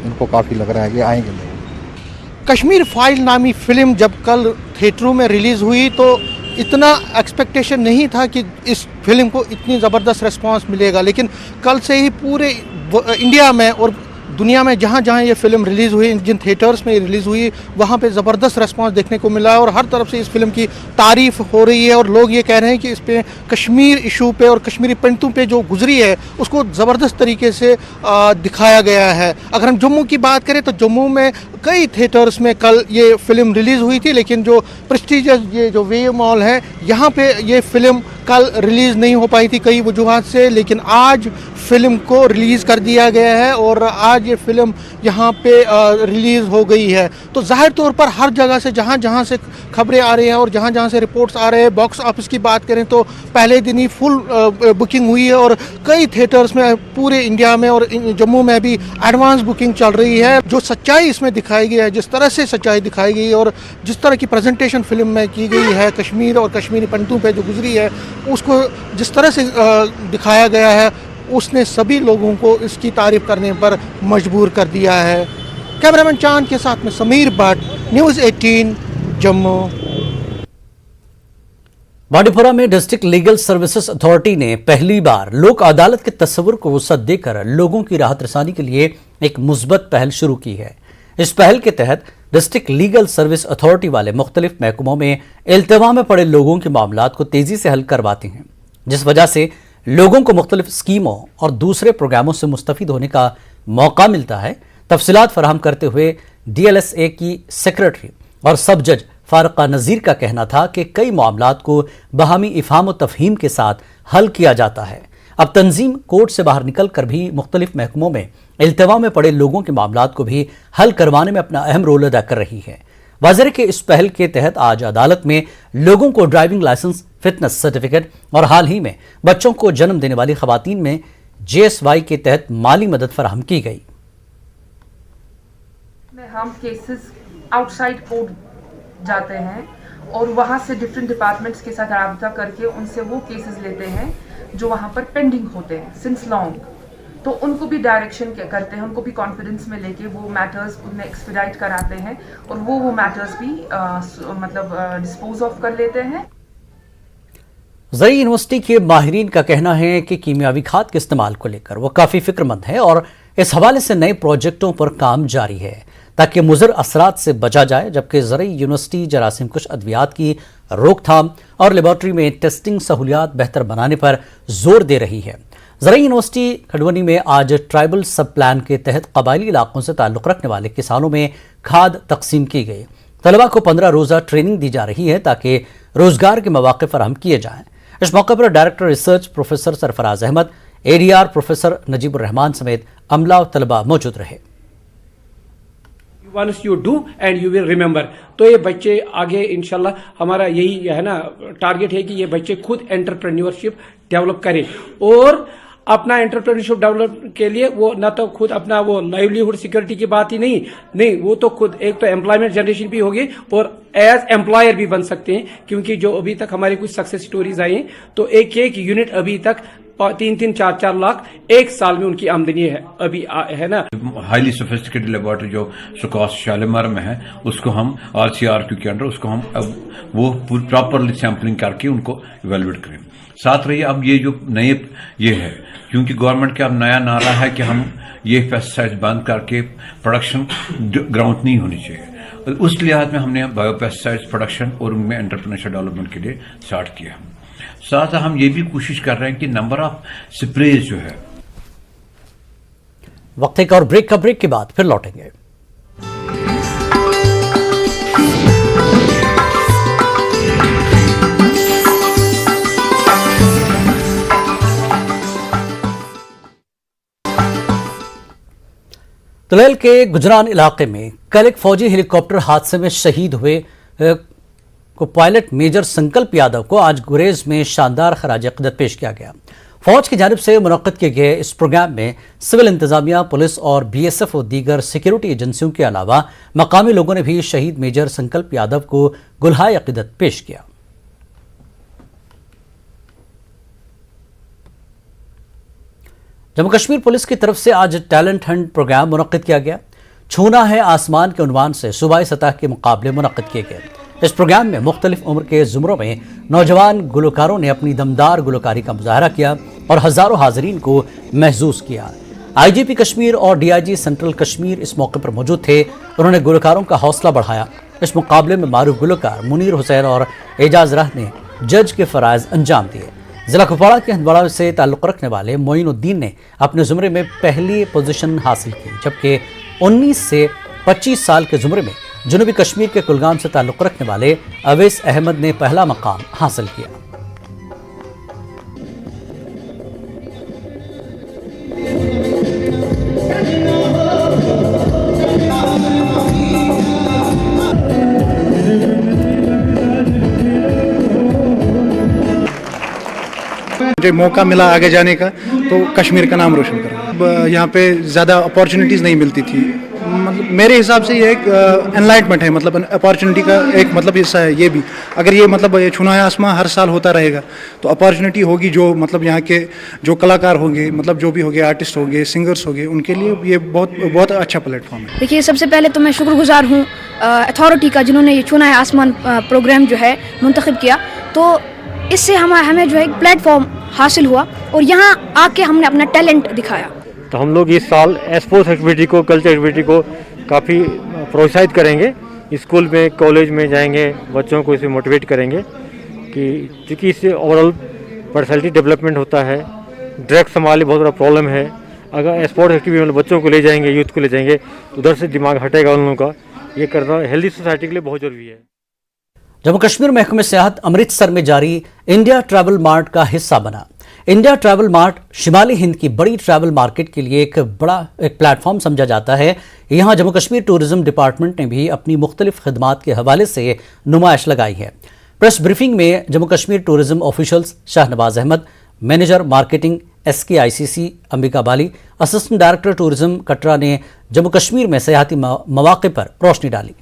इनको काफ़ी लग रहा है कि आएंगे लोग।
कश्मीर फाइल नामी फिल्म जब कल थिएटरों में रिलीज़ हुई तो इतना एक्सपेक्टेशन नहीं था कि इस फिल्म को इतनी ज़बरदस्त रिस्पांस मिलेगा, लेकिन कल से ही पूरे इंडिया में और दुनिया में जहाँ जहाँ ये फिल्म रिलीज़ हुई, जिन थिएटर्स में रिलीज़ हुई, वहाँ पे ज़बरदस्त रिस्पांस देखने को मिला और हर तरफ से इस फिल्म की तारीफ़ हो रही है। और लोग ये कह रहे हैं कि इस पे कश्मीर इशू पे और कश्मीरी पंडितों पे जो गुजरी है उसको ज़बरदस्त तरीके से दिखाया गया है। अगर हम जम्मू की बात करें तो जम्मू में कई थिएटर्स में कल ये फिल्म रिलीज़ हुई थी, लेकिन जो प्रेस्टीजियस ये जो वे मॉल है यहाँ पे ये फिल्म कल रिलीज़ नहीं हो पाई थी कई वजूहात से, लेकिन आज फिल्म को रिलीज़ कर दिया गया है और आज ये फिल्म यहाँ पे रिलीज़ हो गई है। तो जाहिर तौर पर हर जगह से जहाँ जहाँ से खबरें आ रही हैं और जहाँ जहाँ से रिपोर्ट्स आ रहे हैं, बॉक्स ऑफिस की बात करें तो पहले दिन ही फुल बुकिंग हुई है और कई थिएटर्स में पूरे इंडिया में और जम्मू में भी एडवांस बुकिंग चल रही है। जो सच्चाई इसमें दिखाई गई है, जिस तरह से सच्चाई दिखाई गई और जिस तरह की प्रेजेंटेशन फिल्म में की गई है कश्मीर और कश्मीरी पंडितों पे जो गुजरी है, उसको जिस तरह से दिखाया गया है उसने सभी लोगों को इसकी तारीफ करने पर मजबूर कर दिया है। कैमरामैन चांद के साथ में समीर भट्ट, न्यूज़ 18 जम्मू।
बांडीपुरा में डिस्ट्रिक्ट लीगल सर्विसेज अथॉरिटी ने पहली बार लोक अदालत के तस्वुर को वसअत देकर लोगों की राहत रसानी के लिए एक मुस्बत पहल शुरू की है। इस पहल के तहत डिस्ट्रिक्ट लीगल सर्विस अथॉरिटी वाले मुख्तलिफ महकमों में इल्तिवा में पड़े लोगों के मामलात को तेजी से हल करवाते हैं, जिस वजह से लोगों को मुख्तलिफ स्कीमों और दूसरे प्रोग्रामों से मुस्तफीद होने का मौका मिलता है। तफसीलात फराहम करते हुए DLSA की सेक्रेटरी और सब जज फारका नज़ीर का कहना था कि कई मामलात को बहामी इफ़हाम व तफहीम के साथ हल किया जाता है। अब तंजीम कोर्ट से बाहर निकल कर भी मुख्तलिफ महकमों में इल्तिवा में पड़े लोगों के मामलात को भी हल करवाने में अपना अहम रोल अदा कर रही है। वाज़ेह के इस पहल के तहत आज अदालत में लोगों को ड्राइविंग लाइसेंस, फिटनेस सर्टिफिकेट और हाल ही में बच्चों को जन्म देने वाली खवातीन में JSY के तहत माली मदद फराहम की गई।
हम केसेस आउटसाइड कोर्ट जाते हैं और वहाँ से डिफरेंट डिपार्टमेंट्स के साथ राब्ता करके उनसे वो केसेस लेते हैं जो वहाँ पर पेंडिंग होते हैं सिंस लॉन्ग, तो उनको भी डायरेक्शन करते हैं, उनको भी कॉन्फिडेंस में लेके वो मैटर्स उन्हें एक्सपीडाइट कराते हैं और वो मैटर्स भी डिस्पोज ऑफ कर लेते हैं।
ज़रई यूनिवर्सिटी के माहिरीन का कहना है कि कीमियावी खाद के इस्तेमाल को लेकर वो काफ़ी फिक्रमंद है और इस हवाले से नए प्रोजेक्टों पर काम जारी है ताकि मुज़र असरात से बचा जाए, जबकि ज़रई यूनिवर्सिटी जरासीम कुश अद्वियात की रोकथाम और लेबॉर्ट्री में टेस्टिंग सहूलियात बेहतर बनाने पर जोर दे रही है। ज़रई यूनिवर्सिटी खडवनी में आज ट्राइबल सब प्लान के तहत कबायली इलाकों से ताल्लुक़ रखने वाले किसानों में खाद तकसीम की गई। तलबा को 15 रोज़ा ट्रेनिंग दी जा रही है ताकि रोज़गार के मौके फराहम किए जाएँ। इस मौके पर director research professor Sarfaraz Ahmad, ADR professor Najibur Rahman समेत अमला और तलबा मौजूद रहे।
Once you do and you will remember, तो ये बच्चे आगे इंशाल्लाह हमारा यही है ना टारगेट है कि ये बच्चे खुद एंटरप्रेन्योरशिप डेवलप करें और अपना एंटरप्रेन्योरशिप डेवलप के लिए वो ना तो खुद अपना वो लाइवलीहुड सिक्योरिटी की बात ही नहीं वो तो खुद एक तो एम्प्लॉयमेंट जनरेशन भी होगी और एज एम्प्लॉयर भी बन सकते हैं, क्योंकि जो अभी तक हमारी कुछ सक्सेस स्टोरीज आई हैं तो एक एक यूनिट अभी तक 3-3, 4-4 लाख एक साल में उनकी आमदनी है अभी है ना।
हाईली सोफिस्टिकेटेड लेबोरेटरी जो सुकास शालीमार में है उसको हम RCRQ के अंडर उसको हम अब वो प्रॉपरली सैम्पलिंग करके उनको इवेलुएट करें। साथ रहिए अब ये जो नए ये है क्योंकि गवर्नमेंट का अब नया नारा है कि हम ये पेस्टिसाइड बंद करके प्रोडक्शन ग्राउंड नहीं होनी चाहिए, उस लिहाज में हमने बायो पेस्टिसाइड प्रोडक्शन और उनमें एंटरप्रेन्योरशिप डेवलपमेंट के लिए स्टार्ट किया। साथ हम ये भी कोशिश कर रहे हैं कि नंबर ऑफ स्प्रेज जो है
वक्त एक और ब्रेक का, ब्रेक के बाद फिर लौटेंगे। तुलैल के गुजरान इलाके में कल एक फौजी हेलीकॉप्टर हादसे में शहीद हुए को पायलट मेजर संकल्प यादव को आज गुरेज में शानदार खराज अक़ीदत पेश किया गया। फौज की जानिब से मुनक़्क़िद किए गए इस प्रोग्राम में सिविल इंतजामिया, पुलिस और BSF और दीगर सिक्योरिटी एजेंसियों के अलावा मकामी लोगों ने भी शहीद मेजर संकल्प यादव को गुलहाए अक़ीदत पेश किया। जम्मू कश्मीर पुलिस की तरफ से आज टैलेंट हंट प्रोग्राम मुनक़्क़िद किया गया। छूना है आसमान के उन्वान से सूबाई सतह के मुकाबले मुनक़्क़िद किए गए। इस प्रोग्राम में मुख्तलिफ उम्र के ज़ुमरों में नौजवान गुलकारों ने अपनी दमदार गुलकारी का मुजाहरा किया और हज़ारों हाज़रीन को महसूस किया। IGP कश्मीर और DIG सेंट्रल कश्मीर इस मौके पर मौजूद थे। उन्होंने गुलकारों का हौसला बढ़ाया। इस मुकाबले में मारूफ गुलकार मुनीर हुसैन और एजाज राह ने जज के फ़राइज़ अंजाम दिए। जिला कुपवाड़ा के हंदवाड़ा से ताल्लुक़ रखने वाले मोइनुद्दीन ने अपने ज़ुमरे में पहली पोजीशन हासिल की, जबकि 19 से 25 साल के ज़ुमरे में जनूबी कश्मीर के कुलगाम से ताल्लुक़ रखने वाले अवैस अहमद ने पहला मकाम हासिल किया।
मुझे मौका मिला आगे जाने का तो कश्मीर का नाम रोशन करूँ। यहाँ पे ज़्यादा अपॉर्चुनिटीज़ नहीं मिलती थी। मतलब मेरे हिसाब से ये एक एनलाइटमेंट है, मतलब अपॉर्चुनिटी का एक मतलब हिस्सा है ये भी। अगर ये मतलब ये छुना है आसमां हर साल होता रहेगा तो अपॉर्चुनिटी होगी। जो मतलब यहाँ के जो कलाकार होंगे, मतलब जो भी होंगे, आर्टिस्ट होंगे, सिंगर्स होंगे, उनके लिए ये बहुत अच्छा प्लेटफॉर्म है।
देखिए, सबसे पहले तो मैं शुक्रगुजार हूँ अथॉरिटी का, जिन्होंने ये छुना है आसमान प्रोग्राम जो है मुंतखब किया। तो इससे हमें जो है एक प्लेटफॉर्म हासिल हुआ और यहाँ आके हमने अपना टैलेंट दिखाया।
तो हम लोग इस साल स्पोर्ट्स एक्टिविटी को, कल्चर एक्टिविटी को काफ़ी प्रोत्साहित करेंगे। स्कूल में, कॉलेज में जाएंगे, बच्चों को इसे मोटिवेट करेंगे कि क्योंकि इससे ओवरऑल पर्सनैलिटी डेवलपमेंट होता है। ड्रग्स संभालने बहुत बड़ा प्रॉब्लम है। अगर स्पोर्ट्स एक्टिविटी में बच्चों को ले जाएंगे, यूथ को ले जाएंगे, तो उधर से दिमाग हटेगा उन लोगों का। ये करना हेल्दी सोसाइटी के लिए बहुत ज़रूरी है।
जम्मू कश्मीर महकमे सेहत अमृतसर में जारी इंडिया ट्रैवल मार्ट का हिस्सा बना। इंडिया ट्रैवल मार्ट शिमाली हिंद की बड़ी ट्रैवल मार्केट के लिए एक प्लेटफॉर्म समझा जाता है। यहाँ जम्मू कश्मीर टूरिज्म डिपार्टमेंट ने भी अपनी मुख्तलिफ खदमात के हवाले से नुमाइश लगाई है। प्रेस ब्रीफिंग में Jammu Kashmir tourism officials Shahnawaz Ahmad, manager marketing SKICC Ambika Bali, assistant director tourism Katra ने जम्मू कश्मीर में सयाहती मौके पर रोशनी डाली।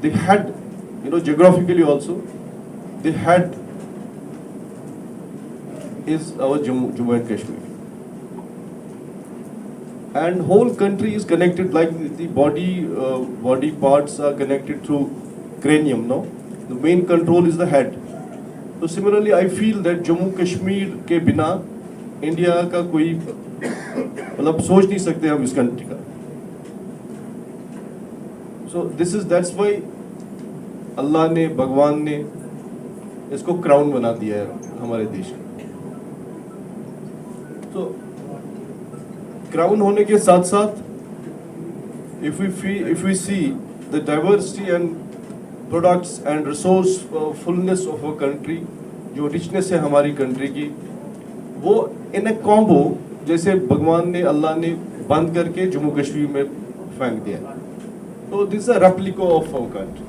They had, geographically also, the head is our Jammu and Kashmir. And whole country is connected, like the body parts are connected through cranium, no? The main control is the head. So similarly, I feel that Jammu Kashmir के बिना India का कोई मतलब सोच नहीं सकते हम इस कंट्री का। So that's why अल्लाह ने, भगवान ने इसको क्राउन बना दिया है हमारे देश का। तो क्राउन होने के साथ साथ if we see the diversity and products and resourcefulness of our country, जो richness है हमारी कंट्री की, वो इन ए कॉम्बो जैसे भगवान ने, अल्लाह ने बंद करके जम्मू कश्मीर में फेंक दिया। तो this is a replica of our country.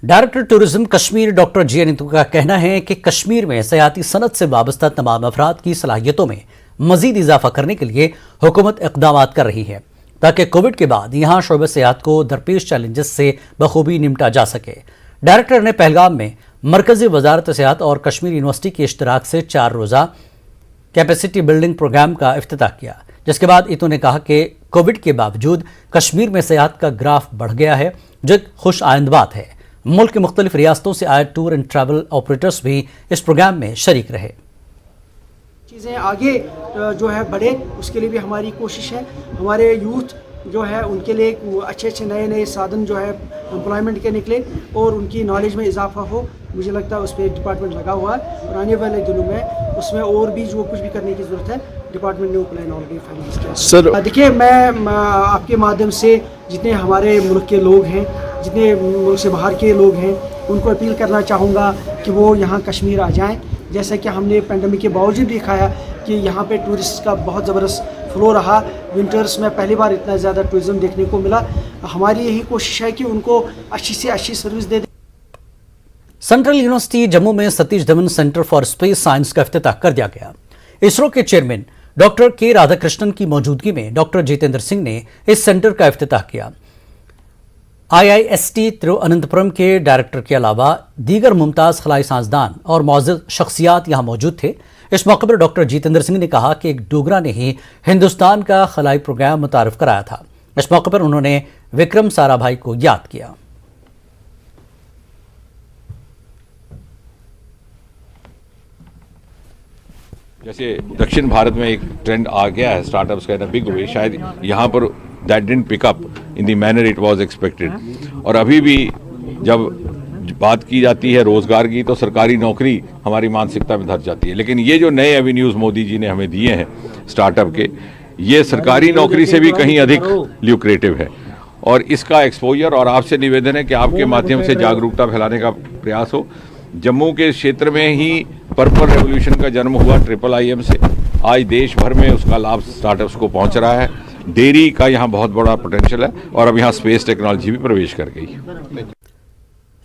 Director tourism Kashmir doctor G. Neetu का कहना है कि कश्मीर में सयाहती सनत से वाबस्ता तमाम अफराद की सलाहियतों में मजीद इजाफा करने के लिए हुकूमत इक़दाम कर रही है ताकि कोविड के बाद यहाँ शोबे सयाहत को दरपेश चैलेंजेस से बखूबी निपटा जा सके। डायरेक्टर ने पहलगाम में मरकजी वजारत सयाहत और कश्मीर यूनिवर्सिटी के इश्तराक से 4 रोज़ा कैपेसिटी बिल्डिंग प्रोग्राम का इफ्तिताह किया, जिसके बाद इतू ने कहा कि कोविड के बावजूद कश्मीर में सयाहत का ग्राफ बढ़ गया है, जो खुश आइंद बात है। मुल्क की मुख्तलिफ रियासतों से आए टूर एंड ट्रैवल ऑपरेटर्स भी इस प्रोग्राम में शरीक रहे।
चीज़ें आगे जो है बढ़े, उसके लिए भी हमारी कोशिश है। हमारे यूथ
जो है उनके लिए अच्छे अच्छे नए नए साधन जो है एम्प्लॉयमेंट के निकले और उनकी नॉलेज में इजाफा हो। मुझे लगता है उस पर डिपार्टमेंट लगा हुआ है और आने वाले दिनों में उसमें और भी जो कुछ भी करने की ज़रूरत है डिपार्टमेंट ने वो प्लान ऑलरेडी फाइनलाइज किया।
सर
देखिए, मैं आपके माध्यम से जितने हमारे मुल्क के लोग हैं, जितने मुल्क से बाहर के लोग हैं, उनको अपील करना चाहूँगा कि वो यहाँ कश्मीर आ जाएँ। जैसा कि हमने पेंडेमिक के बावजूद दिखाया कि यहाँ पे टूरिस्ट का बहुत ज़बरदस्त फ्लो रहा। विंटर्स में पहली बार इतना ज़्यादा टूरिज़्म देखने को मिला। हमारी यही कोशिश है कि उनको अच्छी से अच्छी सर्विस दे दें।
सेंट्रल यूनिवर्सिटी जम्मू में Satish Dhawan centre for space science का इफ्तिताह कर दिया गया। इसरो के चेयरमैन डॉक्टर के राधाकृष्णन की मौजूदगी में डॉक्टर जितेंद्र सिंह ने इस सेंटर का इफ्तिताह किया। IIST तिरुवनंतपुरम के डायरेक्टर के अलावा दीगर मुमताज खलाई साइंसदान और मौजूद शख्सियात यहां मौजूद थे। इस मौके पर डॉक्टर जितेंद्र सिंह ने कहा कि एक डोगरा ने ही हिंदुस्तान का खलाई प्रोग्राम मुतारिफ कराया था। इस मौके पर उन्होंने विक्रम साराभाई को याद किया।
जैसे दक्षिण भारत में एक ट्रेंड आ गया है स्टार्टअप्स का इन अ बिग वे, शायद यहाँ पर that didn't pick up in the manner it was expected. और अभी भी जब बात की जाती है रोजगार की तो सरकारी नौकरी हमारी मानसिकता में धर जाती है, लेकिन ये जो नए एवेन्यूज़ मोदी जी ने हमें दिए हैं स्टार्टअप के, ये सरकारी नौकरी से भी कहीं अधिक ल्यूक्रेटिव है। और इसका एक्सपोजर और आपसे निवेदन है कि आपके माध्यम से जागरूकता फैलाने का प्रयास हो। जम्मू के क्षेत्र में ही पर्पल रेवोल्यूशन का जन्म हुआ IIIM से, आज देश भर में उसका लाभ स्टार्टअप्स को पहुंच रहा है। डेयरी का यहाँ बहुत बड़ा पोटेंशियल है और अब यहाँ स्पेस टेक्नोलॉजी भी प्रवेश कर गई।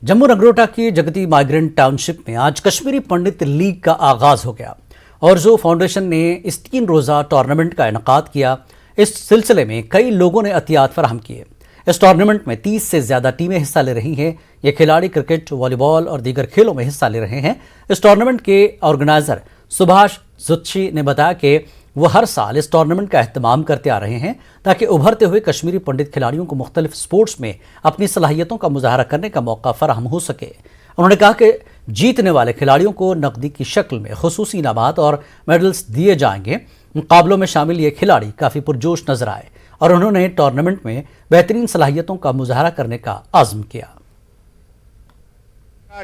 जम्मू नगरोटा की जगती माइग्रेंट टाउनशिप में आज कश्मीरी पंडित लीग का आगाज हो गया और जो फाउंडेशन ने इस 3 रोज़ा टूर्नामेंट का इनेकाद किया। इस सिलसिले में कई लोगों ने एहतियात फराहम किए। इस टूर्नामेंट में 30 से ज्यादा टीमें हिस्सा ले रही हैं। ये खिलाड़ी क्रिकेट, वॉलीबॉल और दीगर खेलों में हिस्सा ले रहे हैं। इस टूर्नामेंट के ऑर्गेनाइजर सुभाष जुत्शी ने बताया कि वो हर साल इस टूर्नामेंट का एहतमाम करते आ रहे हैं ताकि उभरते हुए कश्मीरी पंडित खिलाड़ियों को मुख्तलिफ स्पोर्ट्स में अपनी सलाहियतों का मुजाहरा करने का मौका फराहम हो सके। उन्होंने कहा कि जीतने वाले खिलाड़ियों को नकदी की शक्ल में खुसूसी इनामात और मेडल्स दिए जाएंगे। मुकाबलों में शामिल ये खिलाड़ी काफ़ी पुरजोश नजर आए और उन्होंने टूर्नामेंट में बेहतरीन सलाहियतों का मुजाहरा करने का आज़म किया।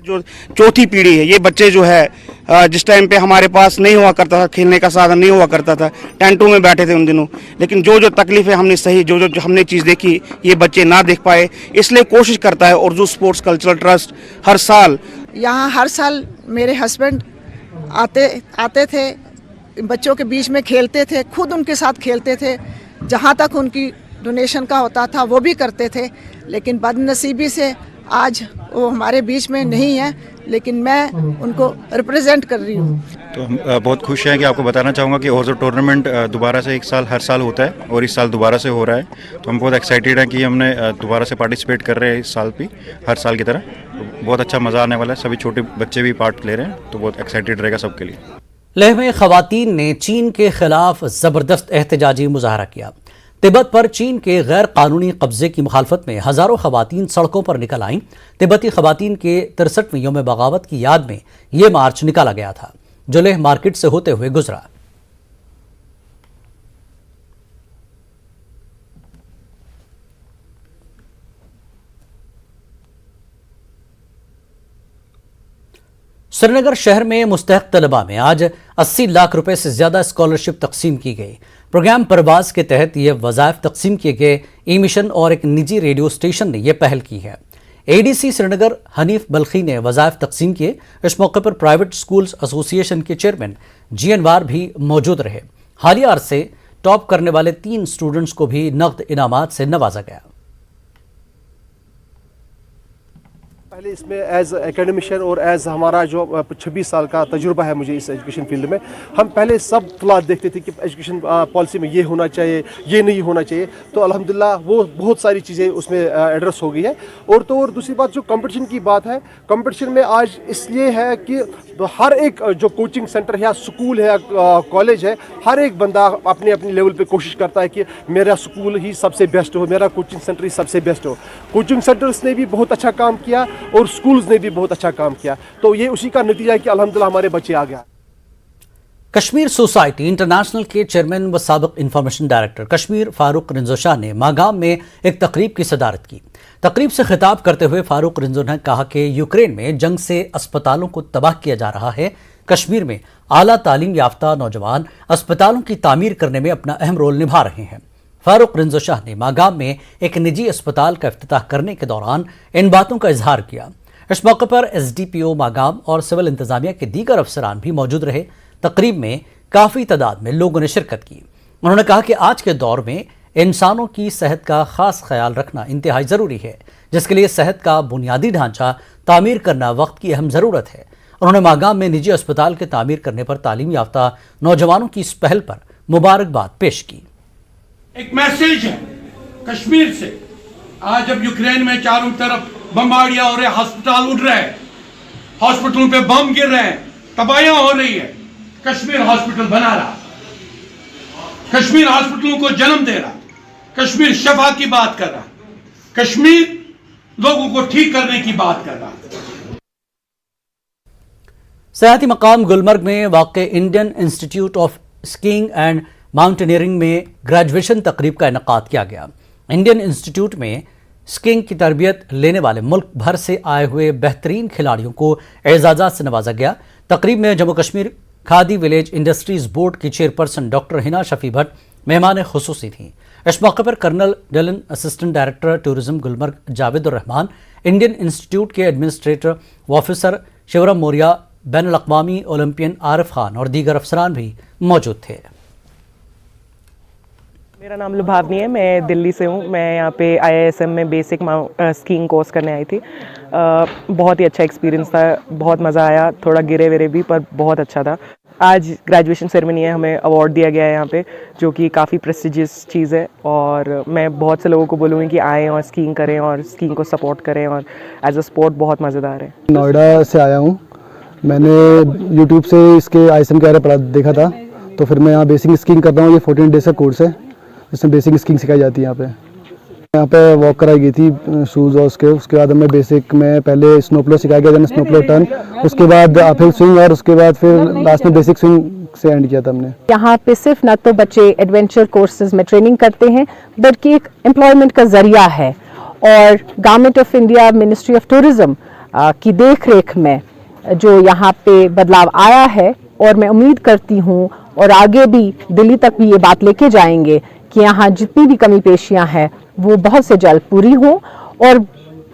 जो चौथी पीढ़ी है, ये बच्चे जो है जिस टाइम पे हमारे पास नहीं हुआ करता था, खेलने का साधन नहीं हुआ करता था, टेंटों में बैठे थे उन दिनों, लेकिन जो तकलीफें हमने सही जो हमने चीज़ देखी ये बच्चे ना देख पाए, इसलिए कोशिश करता है Urdu sports cultural trust her साल।
यहाँ हर साल मेरे हस्बैंड आते थे, बच्चों के बीच में खेलते थे, खुद उनके साथ खेलते थे, जहाँ तक उनकी डोनेशन का होता था वो भी करते थे। लेकिन बदनसीबी से आज वो हमारे बीच में नहीं है, लेकिन मैं उनको रिप्रेजेंट कर रही हूँ।
तो हम बहुत खुश हैं कि आपको बताना चाहूँगा कि ओरजो टूर्नामेंट दोबारा से हर साल होता है और इस साल दोबारा से हो रहा है। तो हम बहुत एक्साइटेड हैं कि हमने दोबारा से पार्टिसिपेट कर रहे हैं इस साल भी, हर साल की तरह। तो बहुत अच्छा मज़ा आने वाला है, सभी छोटे बच्चे भी पार्ट ले रहे हैं, तो बहुत एक्साइटेड रहेगा सबके लिए।
लेह में खवातीन ने चीन के खिलाफ जबरदस्त एहतजाजी मुजाहरा किया। तिब्बत पर चीन के गैर कानूनी कब्जे की मुखालफत में हजारों खवातीन सड़कों पर निकल आईं। तिब्बती खवातीन के 63वें यौम बगावत की याद में यह मार्च निकाला गया था जो लेह मार्केट से होते हुए गुजरा। श्रीनगर शहर में मुस्तहक तलबा में आज 80 लाख रुपए से ज्यादा स्कॉलरशिप तकसीम की गई। प्रोग्राम परवाज के तहत ये वज़ाइफ तकसीम किए गए। ई मिशन और एक निजी रेडियो स्टेशन ने यह पहल की है। ADC श्रीनगर हनीफ बल्खी ने वज़ाइफ तकसीम किए। इस मौके पर प्राइवेट स्कूल्स एसोसिएशन के चेयरमैन GN वार भी मौजूद रहे। हालिया अरसे टॉप करने वाले 3 स्टूडेंट्स को भी नकद इनामात से नवाजा गया।
पहले इसमें एज एकेडमिशियन और एज हमारा जो 26 साल का तजुर्बा है मुझे इस एजुकेशन फील्ड में, हम पहले सब तलात देखते थे कि एजुकेशन पॉलिसी में ये होना चाहिए, ये नहीं होना चाहिए। तो अल्हम्दुलिल्लाह वो बहुत सारी चीज़ें उसमें एड्रेस हो गई है। और दूसरी बात जो कंपटीशन की बात है, कंपटीशन में आज इसलिए है कि हर एक जो कोचिंग सेंटर है या स्कूल है या कॉलेज है, हर एक बंदा अपने अपने लेवल पे कोशिश करता है कि मेरा स्कूल ही सबसे बेस्ट हो, मेरा कोचिंग सेंटर ही सबसे बेस्ट हो। कोचिंग सेंटर्स ने भी बहुत अच्छा काम किया और स्कूल्स ने भी बहुत अच्छा काम किया। तो ये उसी का नतीजा है कि अल्हम्दुलिल्लाह हमारे बच्चे आ गया।
कश्मीर सोसाइटी इंटरनेशनल के चेयरमैन व साबिक information director Kashmir Farooq Shinzo Shah ने मागाम में एक तकरीब की सदारत की। तकरीब से खिताब करते हुए फारूक रिंजो ने कहा कि यूक्रेन में जंग से अस्पतालों को तबाह किया जा रहा है। कश्मीर में आला तालीम याफ्ता नौजवान अस्पतालों की तामीर करने में अपना अहम रोल निभा रहे हैं। फारूक रिंजो शाह ने मागाम में एक निजी अस्पताल का इफ्तिताह करने के दौरान इन बातों का इजहार किया। इस मौके पर SDPO मागाम और सिविल इंतजामिया के दीगर अफसरान भी मौजूद रहे। तकरीब में काफ़ी तादाद में लोगों ने शिरकत की। उन्होंने कहा कि आज के दौर में इंसानों की सेहत का खास ख्याल रखना इंतहाई ज़रूरी है, जिसके लिए सेहत का बुनियादी ढांचा तामीर करना वक्त की अहम ज़रूरत है। उन्होंने मागाम में निजी अस्पताल के तामीर करने पर तालीम याफ्ता नौजवानों की इस पहल पर मुबारकबाद पेश की।
एक मैसेज है कश्मीर से। आज जब यूक्रेन में चारों तरफ बमबारियां हो रहे, अस्पताल उड़ रहे हैं, हॉस्पिटलों पे बम गिर रहे हैं, तबाहियां हो रही है, कश्मीर हॉस्पिटल बना रहा, कश्मीर हॉस्पिटलों को जन्म दे रहा, कश्मीर शफा की बात कर रहा, कश्मीर लोगों को ठीक करने की बात कर रहा।
सयाहती मकाम गुलमर्ग में वाक़ Indian institute of skiing and mountaineering में ग्रेजुएशन तकरीब का इनेकाद किया गया। इंडियन इंस्टीट्यूट में स्कीइंग की तरबियत लेने वाले मुल्क भर से आए हुए बेहतरीन खिलाड़ियों को एजाज़ात से नवाजा गया। तकरीब में Jammu Kashmir Khadi village industries board की चेयरपर्सन डॉक्टर हिना शफी भट्ट मेहमान खुसूसी थी। इस मौके पर colonel Dalan assistant director tourism Gulmarg Javed Rahman, Indian institute के एडमिनिस्ट्रेटर ऑफिसर शिवराम मौर्या, बैनुल अक़वामी ओलंपियन आरिफ खान और दीगर अफसरान भी मौजूद थे।
मेरा नाम लुभावनी है, मैं दिल्ली से हूँ। मैं यहाँ पे IISM में बेसिक स्कीइंग कोर्स करने आई थी। बहुत ही अच्छा एक्सपीरियंस था, बहुत मज़ा आया, थोड़ा गिरे विरे भी पर बहुत अच्छा था। आज ग्रेजुएशन सेरेमनी है, हमें अवार्ड दिया गया है यहाँ पे, जो कि काफ़ी प्रेस्टिजियस चीज़ है और मैं बहुत से लोगों को बोलूँगी कि आएँ और स्कीइंग करें और स्कीइंग को सपोर्ट करें और एज अ स्पोर्ट बहुत मज़ेदार है।
नोएडा से आया हूँ। मैंने यूट्यूब से इसके IISM के बारे में देखा था, तो फिर मैं यहाँ बेसिक स्कीइंग कर रहा हूँ। ये 14 डेज का कोर्स है, जिसमें बेसिक स्कीइंग सिखाई जाती है। यहाँ पे वॉक कराई गई थी शूज़ और उसके बाद हमें बेसिक में पहले स्नोप्लो सिखाया गया, देन स्नोप्लो टर्न, उसके बाद अपहिल स्विंग और उसके बाद फिर लास्ट में बेसिक स्विंग से एंड किया था हमने।
यहाँ पे सिर्फ न तो बच्चे एडवेंचर कोर्सेज में ट्रेनिंग करते हैं, बल्कि एक एम्प्लॉयमेंट का जरिया है। और government of India ministry of tourism की देख रेख में जो यहाँ पे बदलाव आया है, और मैं उम्मीद करती हूँ और आगे भी दिल्ली तक भी ये बात लेके जाएंगे कि यहाँ जितनी भी कमी पेशियाँ हैं वो बहुत से जल्द पूरी हों, और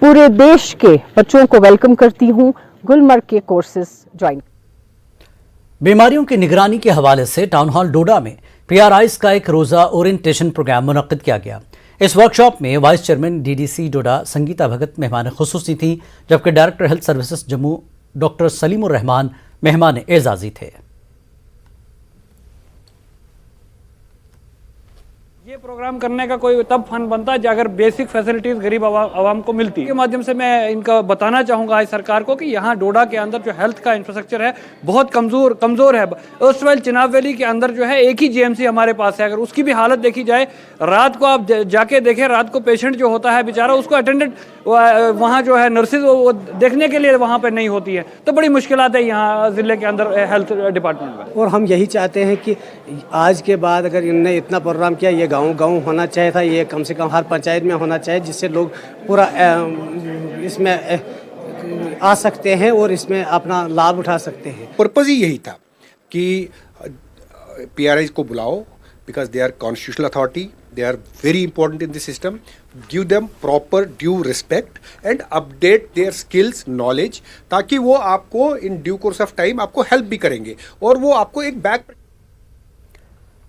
पूरे देश के बच्चों को वेलकम करती हूँ गुलमर्ग के कोर्सेज ज्वाइन।
बीमारियों की निगरानी के हवाले से टाउन हॉल डोडा में PRIs का एक रोज़ा ओरिएंटेशन प्रोग्राम मुनक्किद किया गया। इस वर्कशॉप में vice chairman DDC Doda Sangeeta Bhagat मेहमान खुसूसी थी, जबकि director health services Jammu doctor Salimur Rahman मेहमान एजाजी थे।
ये प्रोग्राम करने का कोई तब फंड बनता है अगर बेसिक फैसिलिटीज गरीब आवाम को मिलती है। के माध्यम से मैं इनका बताना चाहूँगा आज सरकार को कि यहाँ डोडा के अंदर जो हेल्थ का इंफ्रास्ट्रक्चर है बहुत कमज़ोर है। उस वेल चिनाब वैली के अंदर जो है एक ही GMC हमारे पास है। अगर उसकी भी हालत देखी जाए, रात को आप जाके देखें, रात को पेशेंट जो होता है बेचारा, उसको अटेंडेंट वहाँ जो है नर्सेज वो देखने के लिए वहाँ पर नहीं होती है। तो बड़ी मुश्किलात है यहाँ ज़िले के अंदर हेल्थ डिपार्टमेंट में।
और हम यही चाहते हैं कि आज के बाद अगर इनने इतना प्रोग्राम किया, ये गाँव होना चाहिए था, ये कम से कम हर पंचायत में होना चाहिए, जिससे लोग पूरा इसमें आ सकते हैं और इसमें अपना लाभ उठा सकते हैं।
पर्पज़ ही यही था कि PRIs को बुलाओ, because they are constitutional authority, they are very important in this system, give them proper due respect and update their skills knowledge, ताकि वो आपको in due course of time आपको हेल्प भी करेंगे और वो आपको एक बैक।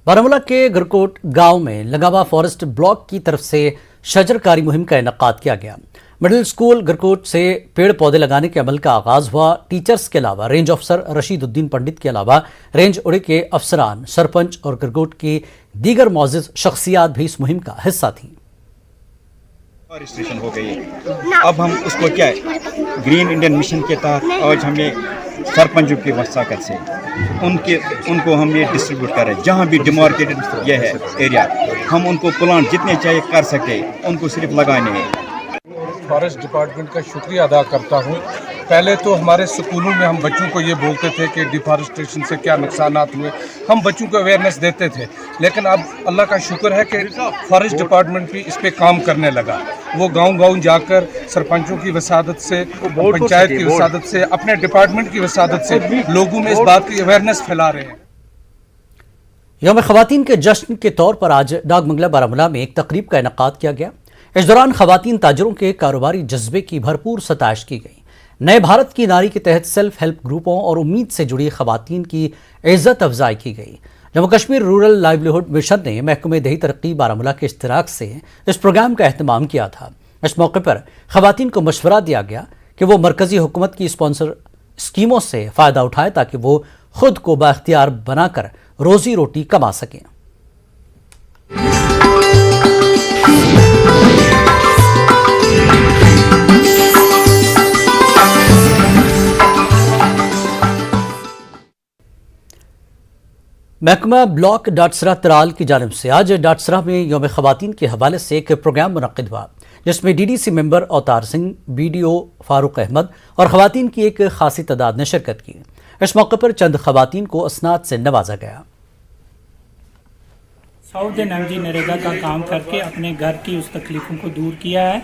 बारामूला के गरकोट गांव में लगावा फॉरेस्ट ब्लॉक की तरफ से शजरकारी मुहिम का इनेकाद किया गया। मिडिल स्कूल गरकोट से पेड़ पौधे लगाने के अमल का आगाज हुआ। टीचर्स के अलावा रेंज ऑफिसर रशीदुद्दीन पंडित के अलावा रेंज उड़े के अफसरान, सरपंच और गरकोट की दीगर मौजूद शख्सियात भी इस मुहिम का हिस्सा थी।
रजिस्ट्रेशन हो गई है, अब हम उसको क्या है ग्रीन इंडियन मिशन के तहत आज हमें सरपंचों की वसाकत से उनको हम ये डिस्ट्रीब्यूट कर रहे हैं। जहाँ भी डिमार्केटेड ये है एरिया, हम उनको प्लांट जितने चाहिए कर सकते, उनको सिर्फ लगाने हैं।
फॉरेस्ट डिपार्टमेंट का शुक्रिया अदा करता हूँ।
पहले तो हमारे स्कूलों में हम बच्चों को ये बोलते थे कि डिफॉरेस्टेशन से क्या नुकसानात हुए, हम बच्चों को अवेयरनेस देते थे। लेकिन अब अल्लाह का शुक्र है कि फॉरेस्ट डिपार्टमेंट भी इस पे काम करने लगा। वो गांव-गांव जाकर सरपंचों की वसादत से, पंचायत की वसादत से, अपने डिपार्टमेंट की वसादत से लोगों में इस बात की अवेयरनेस फैला रहे हैं।
यौम ख़वातीन के जश्न के तौर पर आज डाकबंगला बारामूला में एक तकरीब का इनेकाद किया गया। इस दौरान ख़वातीन ताजरों के कारोबारी जज्बे की भरपूर सताइश की गई। नए भारत की नारी के तहत सेल्फ हेल्प ग्रुपों और उम्मीद से जुड़ी ख़वातीन की इज़्ज़त अफजाई की गई। Jammu Kashmir rural livelihood mission ने महकमे दही तरक्की बारामूला के इश्तिराक से इस प्रोग्राम का एहतमाम किया था। इस मौके पर ख़वातीन को मशवरा दिया गया कि वो मरकज़ी हुकूमत की स्पॉन्सर स्कीमों से फ़ायदा उठाएं ताकि वो खुद को बाख्तियार बनाकर रोजी रोटी कमा सकें। महकमा ब्लॉक डाटसरा तराल की जानिब से आज डाटसरा में यौम ख़वातीन के हवाले से एक प्रोग्राम मुनक़्क़िद हुआ, जिसमें DDC member Avtar Singh, BDO Farooq Ahmad और ख़वातीन की एक खासी तादाद ने शिरकत की। इस मौके पर चंद ख़वातीन को असनाद से नवाजा गया।
100 दिन MG नरेगा का काम करके अपने घर की उस तकलीफ़ों को दूर किया है।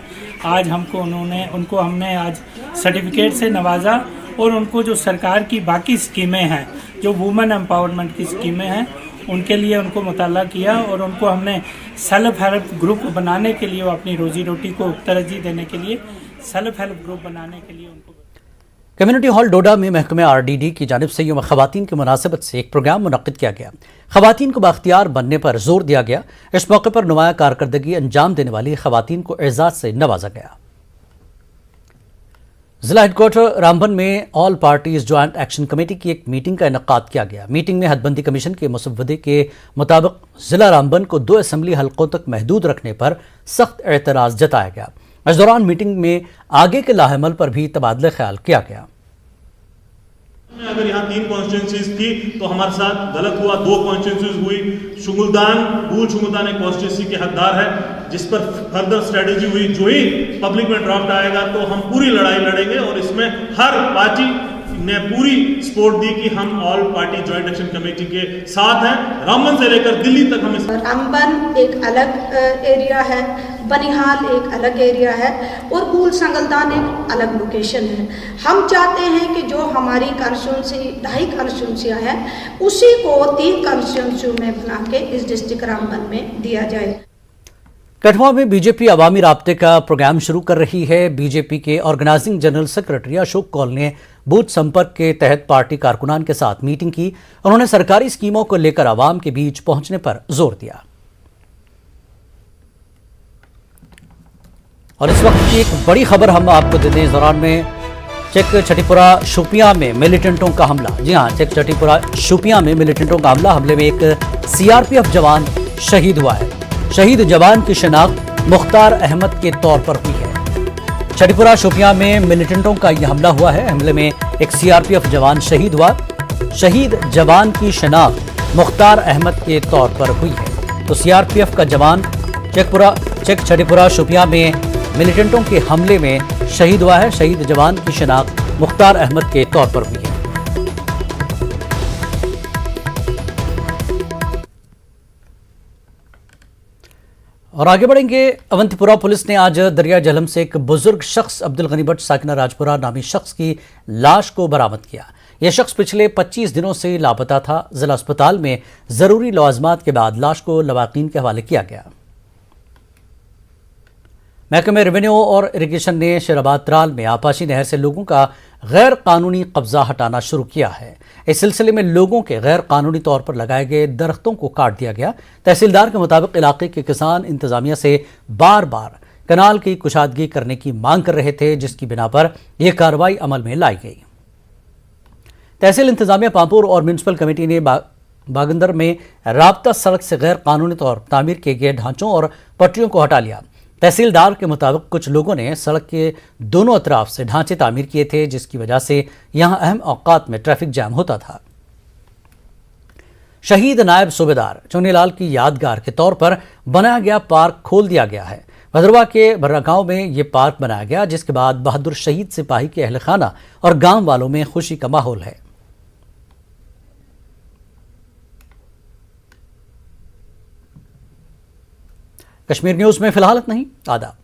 आज उनको हमने आज सर्टिफिकेट से नवाजा और उनको जो सरकार की बाकी स्कीमें हैं, जो वुमेन एम्पावरमेंट की स्कीमें हैं, उनके लिए उनको मुताला किया और उनको हमने सेल्फ हेल्प ग्रुप बनाने के लिए, अपनी रोजी रोटी को तरजीह देने के लिए सेल्फ हेल्प ग्रुप बनाने के लिए उनको।
कम्युनिटी हॉल डोडा में महकमे RDD की जानिब से यौम ख़वातीन की मुनासिबत से एक प्रोग्राम मुनक़्क़िद किया गया। ख़वातीन को बाख्तियार बनने पर जोर दिया गया। इस मौके पर नुमाया कारकर्दगी अंजाम देने वाली ख़वातीन को एजाज़ से नवाजा गया। जिला हेडक्वार्टर रामबन में all parties joint action committee की एक मीटिंग का इनेकाद किया गया। मीटिंग में हदबंदी कमीशन के मुसव्वदे के मुताबिक जिला रामबन को 2 असम्बली हलकों तक महदूद रखने पर सख्त एतराज़ जताया गया। इस दौरान मीटिंग में आगे के लाहेमल पर भी तबादला ख्याल किया गया।
अगर यहाँ 3 कॉन्स्टिट्यूंसीज थी तो हमारे साथ गलत हुआ, 2 कॉन्स्टिट्यूंसीज हुई। शुंगुलदान एक कॉन्स्टिट्यूंसी के हकदार है, जिस पर फर्दर स्ट्रेटेजी हुई। जो ही पब्लिक में ड्राफ्ट आएगा तो हम पूरी लड़ाई लड़ेंगे और इसमें हर पार्टी ने पूरी सपोर्ट दी कि हम all party joint action committee के साथ हैं। रामबन से लेकर दिल्ली तक हम
रामबन एक अलग एरिया है, बनिहाल एक अलग एरिया है और कूल संगलदान एक अलग लोकेशन है। हम चाहते हैं कि जो हमारी कॉन्स्टिट्यूंसी 2.5 कॉन्स्टिट्यूंसियाँ हैं, उसी को 3 कॉन्स्टिट्यूंसियों में बना के इस डिस्ट्रिक्ट रामबन में दिया जाए।
कठुआ में बीजेपी अवामी राब्ते का प्रोग्राम शुरू कर रही है। बीजेपी के organising general secretary Ashok Kaul ने बूथ संपर्क के तहत पार्टी कारकुनान के साथ मीटिंग की। उन्होंने सरकारी स्कीमों को लेकर आवाम के बीच पहुंचने पर जोर दिया। और इस वक्त की एक बड़ी खबर हम आपको देते हैं। इस दौरान में चेक छठीपुरा शोपियां में मिलिटेंटों का हमला। जी हां, चेक छठीपुरा शोपियां में मिलिटेंटों का हमला। हमले में एक CRPF जवान शहीद हुआ है। शहीद जवान की शिनाख्त मुख्तार अहमद के तौर पर हुई है। छठीपुरा शोपियां में मिलिटेंटों का यह हमला हुआ है। हमले में एक CRPF जवान शहीद हुआ। शहीद जवान की शिनाख्त मुख्तार अहमद के तौर पर हुई है। तो CRPF का जवान चेक छठीपुरा शोपियां में मिलिटेंटों के हमले में शहीद हुआ है। शहीद जवान की शिनाख्त मुख्तार अहमद के तौर पर हुई है। और आगे बढ़ेंगे। अवंतीपुरा पुलिस ने आज दरिया झेलम से एक बुजुर्ग शख्स अब्दुल गनी भट्ट साकिना राजपुरा नामी शख्स की लाश को बरामद किया। यह शख्स पिछले 25 दिनों से लापता था। जिला अस्पताल में जरूरी लवाजमात के बाद लाश को लवाकीन के हवाले किया गया। महकमे रेवेन्यू और इरिगेशन ने शेराबाद त्राल में आपाशी नहर से लोगों का गैर कानूनी कब्जा हटाना शुरू किया है। इस सिलसिले में लोगों के गैर कानूनी तौर पर लगाए गए दरख्तों को काट दिया गया। तहसीलदार के मुताबिक इलाके के किसान इंतजामिया से बार बार कनाल की कुशादगी करने की मांग कर रहे थे, जिसकी बिना पर यह कार्रवाई अमल में लाई गई। तहसील इंतजामिया पामपुर और म्यूनसिपल कमेटी ने बागंदर में राब्ता सड़क से गैर कानूनी तौर पर तामीर किए गए ढांचों और पटरियों को हटा लिया। तहसीलदार के मुताबिक कुछ लोगों ने सड़क के दोनों अतराफ से ढांचे तामीर किए थे, जिसकी वजह से यहां अहम औकात में ट्रैफिक जाम होता था। शहीद नायब सूबेदार चुनीलाल की यादगार के तौर पर बनाया गया पार्क खोल दिया गया है। भद्रवा के भर्रा गांव में ये पार्क बनाया गया, जिसके बाद बहादुर शहीद सिपाही के अहल खाना और गांव वालों में खुशी का माहौल है। कश्मीर न्यूज में फिलहाल इतना ही। आदाब।